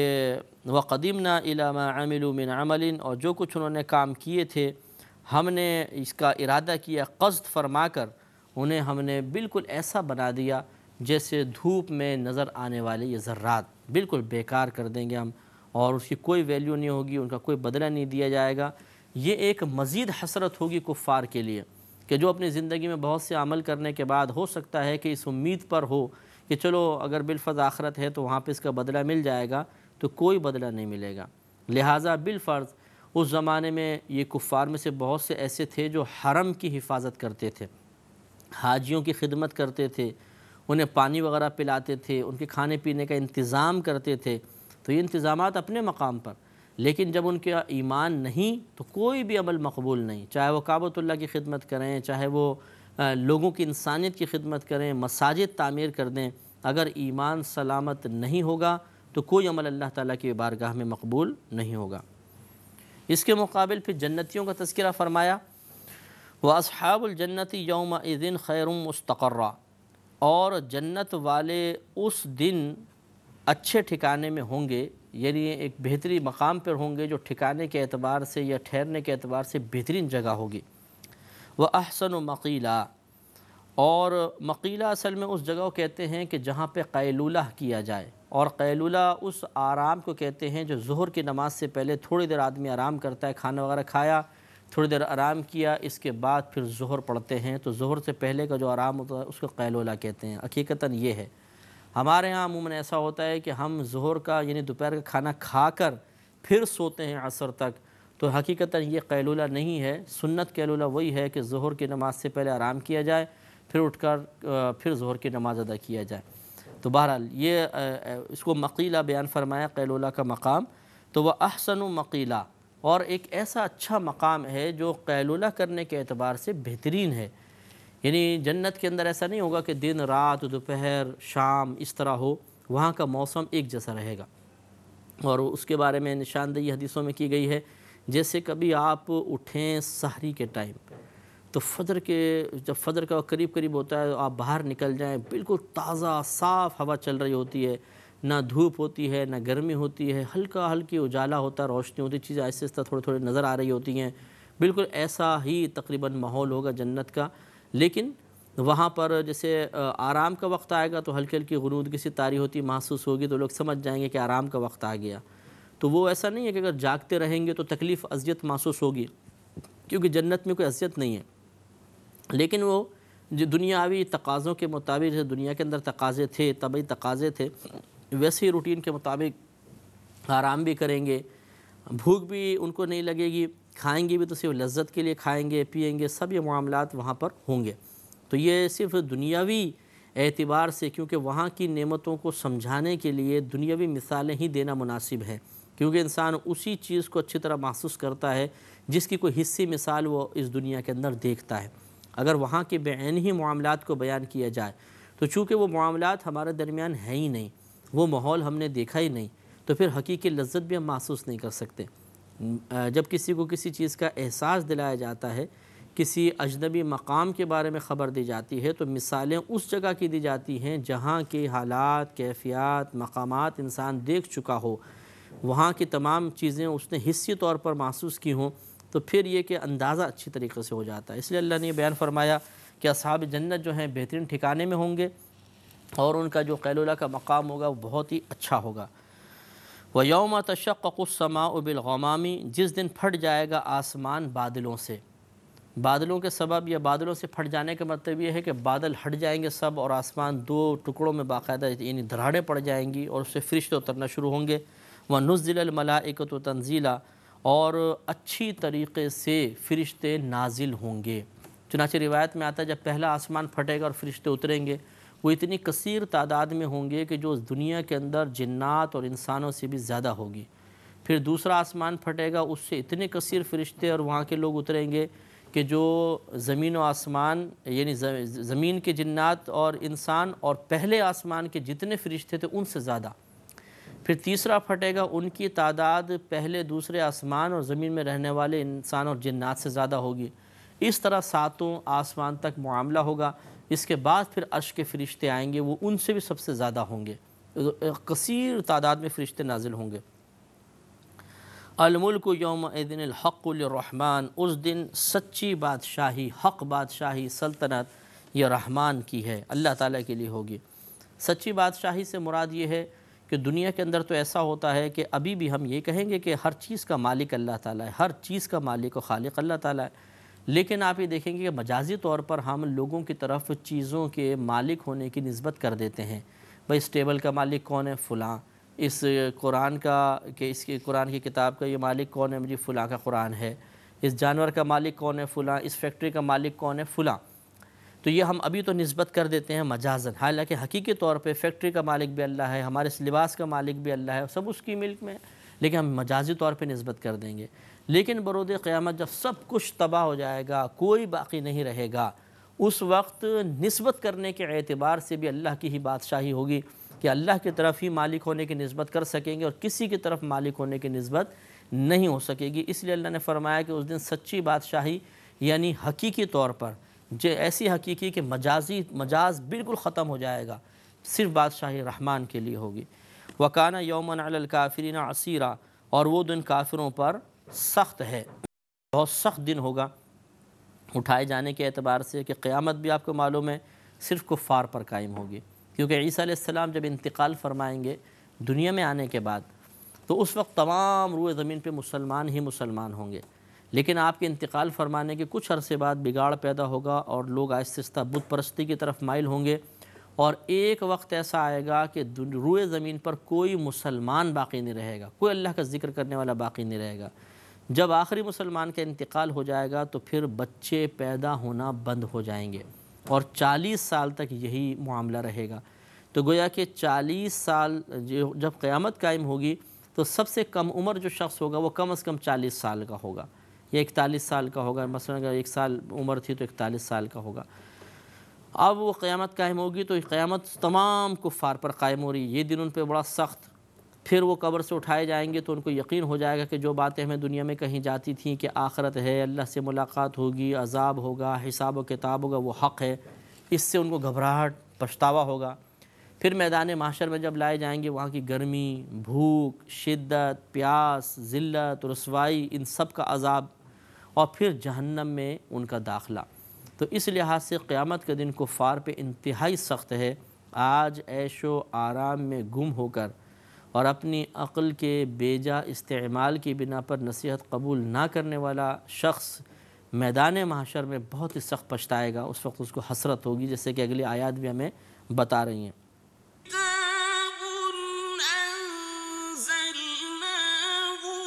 وَقَدِمْنَا إِلَى مَا عَمِلُوا مِنْ عَمَلٍ، اور جو کچھ انہوں نے کام کیے تھے ہم نے اس کا ارادہ کیا، قصد فرما کر انہیں ہم نے بالکل ایسا بنا دیا جیسے دھوپ میں نظر آنے والے یہ ذرات، بالکل بیکار کر دیں گے ہم، اور اس کی کوئی ویلیو نہیں ہوگی، ان کا کوئی بدلہ نہیں دیا جائے گا۔ یہ ایک مزید حسرت ہوگی کفار کے لیے کہ جو اپنی زندگی میں بہت سے عمل کرنے کے بعد ہو سکتا ہے کہ اس امید پر ہو کہ چلو اگر بالفرض آخرت ہے تو وہاں پہ اس کا بدلہ مل جائے گا، تو کوئی بدلہ نہیں ملے گا۔ لہٰذا بالفرض اس زمانے میں یہ کفار میں سے بہت سے ایسے تھے جو حرم کی حفاظت کرتے تھے، حاجیوں کی خدمت کرتے تھے، انہیں پانی وغیرہ پلاتے تھے، ان کے کھانے پینے کا انتظام کرتے تھے، تو یہ انتظامات اپنے مقام پر، لیکن جب ان کا ایمان نہیں تو کوئی بھی عمل مقبول نہیں، چاہے وہ کعبۃ اللہ کی خدمت کریں، چاہے وہ لوگوں کی انسانیت کی خدمت کریں، مساجد تعمیر کر دیں، اگر ایمان سلامت نہیں ہوگا تو کوئی عمل اللہ تعالیٰ کی بارگاہ میں مقبول نہیں ہوگا۔ اس کے مقابل پھر جنتیوں کا تذکرہ فرمایا وَأَصْحَابُ الْجَنَّةِ يَوْمَئِذٍ خَيْرٌ مُسْتَقَرًّا، اور جنت والے اس دن اچھے ٹھکانے میں ہوں گے، یعنی ایک بہتری مقام پر ہوں گے جو ٹھکانے کے اعتبار سے یا ٹھہرنے کے اعتبار سے بہترین جگہ ہوگی۔ وَأَحْسَنُ مَقِيلًا، اور مقیلہ اصل میں اس جگہ کو کہتے ہیں کہ جہاں پہ قیلولہ کیا جائے، اور قیلولہ اس آرام کو کہتے ہیں جو ظہر کی نماز سے پہلے تھوڑی دیر آدمی آرام کرتا ہے، کھانا وغیرہ کھایا، تھوڑی دیر آرام کیا، اس کے بعد پھر ظہر پڑھتے ہیں، تو ظہر سے پہلے کا جو آرام ہوتا ہے اس کو قیلولہ کہتے ہیں۔ حقیقتاً یہ ہے، ہمارے ہاں عموماً ایسا ہوتا ہے کہ ہم ظہر کا یعنی دوپہر کا کھانا کھا کر پھر سوتے ہیں عصر تک، تو حقیقتاً یہ قیلولہ نہیں ہے۔ سنت قیلولہ وہی ہے کہ ظہر کی نماز سے پہلے آرام کیا جائے، پھر اٹھ کر پھر ظہر کی نماز ادا کیا جائے۔ تو بہرحال یہ اس کو مقیلہ بیان فرمایا، قیلولہ کا مقام، تو وہ احسن مقیلہ، اور ایک ایسا اچھا مقام ہے جو قیلولہ کرنے کے اعتبار سے بہترین ہے۔ یعنی جنت کے اندر ایسا نہیں ہوگا کہ دن رات دوپہر شام اس طرح ہو، وہاں کا موسم ایک جیسا رہے گا، اور اس کے بارے میں نشاندہی حدیثوں میں کی گئی ہے، جیسے کبھی آپ اٹھیں سحری کے ٹائم تو جب فجر کا قریب ہوتا ہے آپ باہر نکل جائیں، بالکل تازہ صاف ہوا چل رہی ہوتی ہے، نہ دھوپ ہوتی ہے نہ گرمی ہوتی ہے، ہلکی اجالا ہوتا ہے، روشنی ہوتی ہے، چیزیں آہستہ آہستہ تھوڑے نظر آ رہی ہوتی ہیں، بالکل ایسا ہی تقریباً ماحول ہوگا جنت کا۔ لیکن وہاں پر جیسے آرام کا وقت آئے گا تو ہلکی غنودگی سی طاری ہوتی محسوس ہوگی، تو لوگ سمجھ جائیں گے کہ آرام کا وقت آ گیا۔ تو وہ ایسا نہیں ہے کہ اگر جاگتے رہیں گے تو تکلیف اذیت محسوس ہوگی، کیونکہ جنت میں کوئی اذیت نہیں ہے، لیکن وہ جو دنیاوی تقاضوں کے مطابق، جیسے دنیا کے اندر تقاضے تھے، طبعی تقاضے تھے، ویسے ہی روٹین کے مطابق آرام بھی کریں گے، بھوک بھی ان کو نہیں لگے گی، کھائیں گے بھی تو صرف لذت کے لیے کھائیں گے پیئیں گے، سب یہ معاملات وہاں پر ہوں گے۔ تو یہ صرف دنیاوی اعتبار سے، کیونکہ وہاں کی نعمتوں کو سمجھانے کے لیے دنیاوی مثالیں ہی دینا مناسب ہے، کیونکہ انسان اسی چیز کو اچھی طرح محسوس کرتا ہے جس کی کوئی حصی مثال وہ اس دنیا کے اندر دیکھتا ہے۔ اگر وہاں کے بعین ہی معاملات کو بیان کیا جائے تو چونکہ وہ معاملات ہمارے درمیان ہیں ہی نہیں، وہ ماحول ہم نے دیکھا ہی نہیں، تو پھر حقیقی لذت بھی ہم محسوس نہیں کر سکتے۔ جب کسی کو کسی چیز کا احساس دلایا جاتا ہے، کسی اجنبی مقام کے بارے میں خبر دی جاتی ہے، تو مثالیں اس جگہ کی دی جاتی ہیں جہاں کے حالات، کیفیات، مقامات انسان دیکھ چکا ہو، وہاں کی تمام چیزیں اس نے حسی طور پر محسوس کی ہوں، تو پھر یہ کہ اندازہ اچھی طریقے سے ہو جاتا ہے۔ اس لیے اللہ نے یہ بیان فرمایا کہ اصحاب جنت جو ہیں بہترین ٹھکانے میں ہوں گے، اور ان کا جو قیلولہ کا مقام ہوگا وہ بہت ہی اچھا ہوگا۔ وَيَوْمَ تَشَقَّقُ السَّمَاءُ بِالْغَمَامِ، جس دن پھٹ جائے گا آسمان بادلوں سے۔ بادلوں کے سبب یا بادلوں سے پھٹ جانے کا مطلب یہ ہے کہ بادل ہٹ جائیں گے سب، اور آسمان دو ٹکڑوں میں باقاعدہ یعنی دراڑیں پڑ جائیں گی، اور اس سے فرشتے اترنا شروع ہوں گے۔ وَنُزِّلَ الْمَلَائِكَةُ تَنزِيلًا، اور اچھی طریقے سے فرشتے نازل ہوں گے۔ چنانچہ روایت میں آتا ہے جب پہلا آسمان پھٹے گا اور فرشتے اتریں گے، وہ اتنی کثیر تعداد میں ہوں گے کہ جو اس دنیا کے اندر جنات اور انسانوں سے بھی زیادہ ہوگی۔ پھر دوسرا آسمان پھٹے گا، اس سے اتنے کثیر فرشتے اور وہاں کے لوگ اتریں گے کہ جو زمین و آسمان یعنی زمین کے جنات اور انسان اور پہلے آسمان کے جتنے فرشتے تھے ان سے زیادہ۔ پھر تیسرا پھٹے گا، ان کی تعداد پہلے دوسرے آسمان اور زمین میں رہنے والے انسان اور جنات سے زیادہ ہوگی۔ اس طرح ساتوں آسمان تک معاملہ ہوگا۔ اس کے بعد پھر عرش کے فرشتے آئیں گے، وہ ان سے بھی سب سے زیادہ ہوں گے، کثیر تعداد میں فرشتے نازل ہوں گے۔ الملک یومئذ الحق للرحمن، اس دن سچی بادشاہی، حق بادشاہی، سلطنت یہ رحمان کی ہے، اللہ تعالیٰ کے لیے ہوگی۔ سچی بادشاہی سے مراد یہ ہے کہ دنیا کے اندر تو ایسا ہوتا ہے کہ ابھی بھی ہم یہ کہیں گے کہ ہر چیز کا مالک اللہ تعالیٰ ہے، ہر چیز کا مالک و خالق اللہ تعالیٰ ہے، لیکن آپ یہ دیکھیں گے کہ مجازی طور پر ہم لوگوں کی طرف چیزوں کے مالک ہونے کی نسبت کر دیتے ہیں۔ بھئی اس ٹیبل کا مالک کون ہے؟ فلاں۔ اس قرآن کا کہ اس کی قرآن کی کتاب کا یہ مالک کون ہے؟ مجھے فلاں کا قرآن ہے۔ اس جانور کا مالک کون ہے؟ فلاں۔ اس فیکٹری کا مالک کون ہے؟ فلاں۔ تو یہ ہم ابھی تو نسبت کر دیتے ہیں مجازن، حالانکہ حقیقی طور پہ فیکٹری کا مالک بھی اللہ ہے، ہمارے اس لباس کا مالک بھی اللہ ہے، سب اس کی ملک میں، لیکن ہم مجازی طور پہ نسبت کر دیں گے۔ لیکن برود قیامت جب سب کچھ تباہ ہو جائے گا، کوئی باقی نہیں رہے گا، اس وقت نسبت کرنے کے اعتبار سے بھی اللہ کی ہی بادشاہی ہوگی کہ اللہ کی طرف ہی مالک ہونے کی نسبت کر سکیں گے اور کسی کی طرف مالک ہونے کی نسبت نہیں ہو سکے گی۔ اس لیے اللہ نے فرمایا کہ اس دن سچی بادشاہی یعنی حقیقی طور پر ایسی حقیقی کہ مجاز بالکل ختم ہو جائے گا، صرف بادشاہی رحمان کے لیے ہوگی۔ وَكَانَ يَوْمًا عَلَى الْكَافِرِينَ عَسِيرًا، اور وہ دن کافروں پر سخت ہے، بہت سخت دن ہوگا اٹھائے جانے کے اعتبار سے، کہ قیامت بھی آپ کو معلوم ہے صرف کفار پر قائم ہوگی، کیونکہ عیسیٰ علیہ السلام جب انتقال فرمائیں گے دنیا میں آنے کے بعد تو اس وقت تمام روئے زمین پہ مسلمان ہی مسلمان ہوں گے، لیکن آپ کے انتقال فرمانے کے کچھ عرصے بعد بگاڑ پیدا ہوگا اور لوگ آہستہ آہستہ بت پرستی کی طرف مائل ہوں گے، اور ایک وقت ایسا آئے گا کہ روئے زمین پر کوئی مسلمان باقی نہیں رہے گا، کوئی اللہ کا ذکر کرنے والا باقی نہیں رہے گا۔ جب آخری مسلمان کا انتقال ہو جائے گا تو پھر بچے پیدا ہونا بند ہو جائیں گے، اور 40 سال تک یہی معاملہ رہے گا۔ تو گویا کہ 40 سال جب قیامت قائم ہوگی تو سب سے کم عمر جو شخص ہوگا وہ کم از کم 40 سال کا ہوگا یا 41 سال کا ہوگا، مثلا اگر 1 سال عمر تھی تو 41 سال کا ہوگا۔ اب وہ قیامت قائم ہوگی تو قیامت تمام کفار پر قائم ہو رہی ہے، یہ دن ان پہ بڑا سخت۔ پھر وہ قبر سے اٹھائے جائیں گے تو ان کو یقین ہو جائے گا کہ جو باتیں ہمیں دنیا میں کہیں جاتی تھیں کہ آخرت ہے، اللہ سے ملاقات ہوگی، عذاب ہوگا، حساب و کتاب ہوگا، وہ حق ہے، اس سے ان کو گھبراہٹ پچھتاوا ہوگا۔ پھر میدان محشر میں جب لائے جائیں گے وہاں کی گرمی، بھوک، شدت، پیاس، ذلت، رسوائی، ان سب کا عذاب، اور پھر جہنم میں ان کا داخلہ۔ تو اس لحاظ سے قیامت کا دن کفار پہ انتہائی سخت ہے۔ آج عیش و آرام میں گم ہو کر اور اپنی عقل کے بیجا استعمال کی بنا پر نصیحت قبول نہ کرنے والا شخص میدان محشر میں بہت ہی سخت پچھتائے گا، اس وقت اس کو حسرت ہوگی، جیسے کہ اگلی آیات بھی ہمیں بتا رہی ہیں۔ كتاب أنزلناه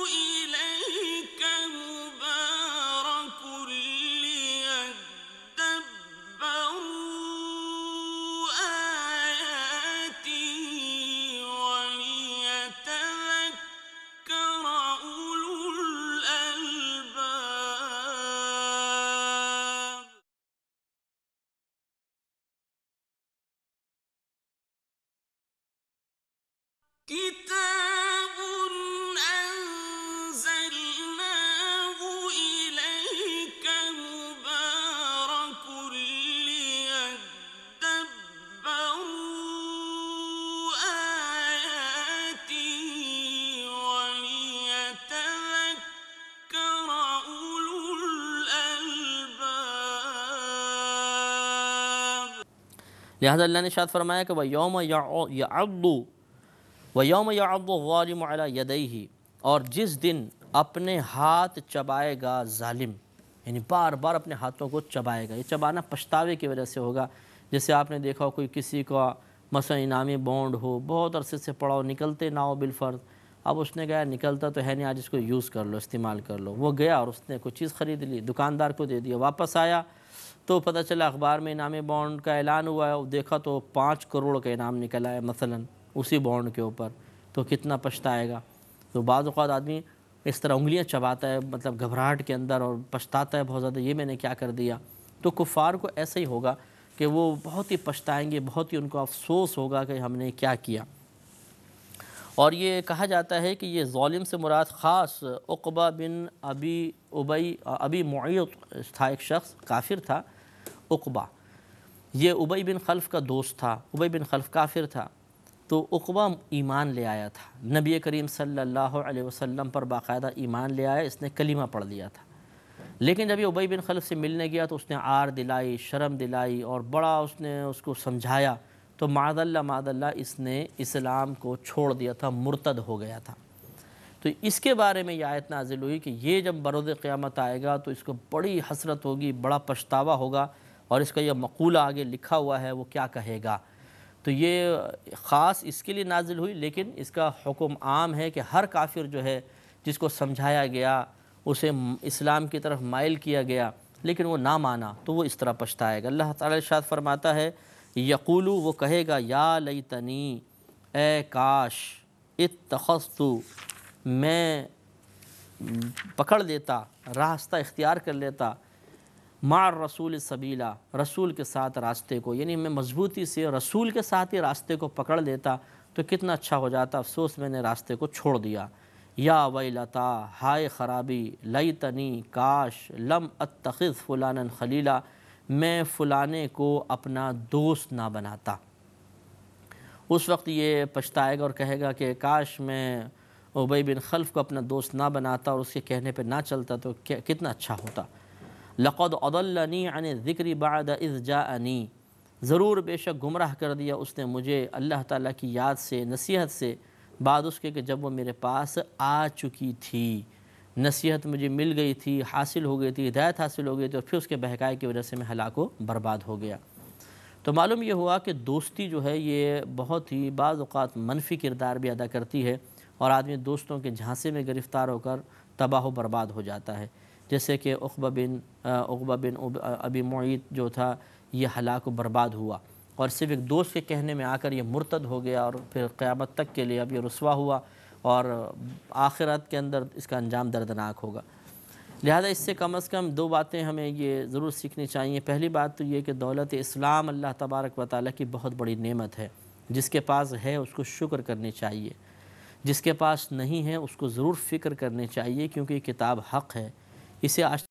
إليك مبارك ليدبروا آياته وليتذكر أولو الألباب كتاب أنزلناه إليك مبارك ليدبروا آياته وليتذكر أولو الألباب۔ لہذا اللہ نے ارشاد فرمایا کہ وَيَوْمَ يَعَضُّ وَيَوْمَ يَعَضُّ الظَّالِمُ عَلَى يَدَيْهِ، اور جس دن اپنے ہاتھ چبائے گا ظالم، یعنی بار بار اپنے ہاتھوں کو چبائے گا۔ یہ چبانا پچھتاوے کی وجہ سے ہوگا۔ جیسے آپ نے دیکھا ہو کوئی کسی کا مثلا انعامی بانڈ ہو، بہت عرصے سے پڑا ہو، نکلتے نہ ہو بالفرض، اب اس نے کہا نکلتا تو ہے نہیں، آج اس کو یوز کر لو، استعمال کر لو۔ وہ گیا اور اس نے کوئی چیز خرید لی، دکاندار کو دے دیا، واپس آیا تو پتہ چلا اخبار میں انعامی بانڈ کا اعلان ہوا ہے، دیکھا تو 5 کروڑ کا انعام نکلا ہے مثلا اسی بانڈ کے اوپر، تو کتنا پچھتائے گا۔ تو بعض اوقات آدمی اس طرح انگلیاں چباتا ہے، مطلب گھبراہٹ کے اندر، اور پچھتاتا ہے بہت زیادہ، یہ میں نے کیا کر دیا۔ تو کفار کو ایسا ہی ہوگا کہ وہ بہت ہی پچھتائیں گے، بہت ہی ان کو افسوس ہوگا کہ ہم نے کیا کیا۔ اور یہ کہا جاتا ہے کہ یہ ظالم سے مراد خاص عقبہ بن ابی معیط تھا، ایک شخص کافر تھا عقبہ، یہ ابی بن خلف کا دوست تھا۔ ابی بن خلف کافر تھا، تو عقبہ ایمان لے آیا تھا، نبی کریم صلی اللہ علیہ وسلم پر باقاعدہ ایمان لے آیا، اس نے کلمہ پڑھ لیا تھا۔ لیکن جب یہ ابی بن خلف سے ملنے گیا تو اس نے عار دلائی، شرم دلائی، اور بڑا اس نے اس کو سمجھایا، تو معاذ اللہ اس نے اسلام کو چھوڑ دیا تھا، مرتد ہو گیا تھا۔ تو اس کے بارے میں یہ آیت نازل ہوئی کہ یہ جب بروز قیامت آئے گا تو اس کو بڑی حسرت ہوگی، بڑا پچھتاوا ہوگا، اور اس کا یہ مقولہ آگے لکھا ہوا ہے، وہ کیا کہے گا۔ تو یہ خاص اس کے لیے نازل ہوئی، لیکن اس کا حکم عام ہے کہ ہر کافر جو ہے جس کو سمجھایا گیا، اسے اسلام کی طرف مائل کیا گیا، لیکن وہ نہ مانا، تو وہ اس طرح پچھتائے گا۔ اللہ تعالیٰ ارشاد فرماتا ہے، یقولو، وہ کہے گا، یا لیتنی، اے کاش، اتخذت، میں پکڑ لیتا، راستہ اختیار کر لیتا، مع الرسول سبیلا، رسول کے ساتھ راستے کو، یعنی میں مضبوطی سے رسول کے ساتھ ہی راستے کو پکڑ لیتا تو کتنا اچھا ہو جاتا، افسوس میں نے راستے کو چھوڑ دیا۔ یا ویلتا، ہائے خرابی، لیتنی، کاش، لم اتخذ فلانا خلیلا، میں فلانے کو اپنا دوست نہ بناتا۔ اس وقت یہ پچھتائے گا اور کہے گا کہ کاش میں ابی بن خلف کو اپنا دوست نہ بناتا اور اس کے کہنے پہ نہ چلتا تو کتنا اچھا ہوتا۔ لقد اضلنی عن الذکر بعد اذ جاءنی، ضرور بے شک گمراہ کر دیا اس نے مجھے اللہ تعالیٰ کی یاد سے، نصیحت سے، بعد اس کے کہ جب وہ میرے پاس آ چکی تھی، نصیحت مجھے مل گئی تھی، حاصل ہو گئی تھی، ہدایت حاصل ہو گئی تھی، اور پھر اس کے بہکائے کی وجہ سے میں ہلاک و برباد ہو گیا۔ تو معلوم یہ ہوا کہ دوستی جو ہے یہ بہت ہی بعض اوقات منفی کردار بھی ادا کرتی ہے، اور آدمی دوستوں کے جھانسے میں گرفتار ہو کر تباہ و برباد ہو جاتا ہے۔ جیسے کہ عقبہ بن ابی معیط جو تھا، یہ ہلاک و برباد ہوا، اور صرف ایک دوست کے کہنے میں آ کر یہ مرتد ہو گیا، اور پھر قیامت تک کے لیے اب یہ رسوا ہوا، اور آخرت کے اندر اس کا انجام دردناک ہوگا۔ لہذا اس سے کم از کم 2 باتیں ہمیں یہ ضرور سیکھنی چاہیے۔ پہلی بات تو یہ کہ دولت اسلام اللہ تبارک و تعالیٰ کی بہت بڑی نعمت ہے، جس کے پاس ہے اس کو شکر کرنی چاہیے، جس کے پاس نہیں ہے اس کو ضرور فکر کرنی چاہیے، کیونکہ یہ کتاب حق ہے، اسے آج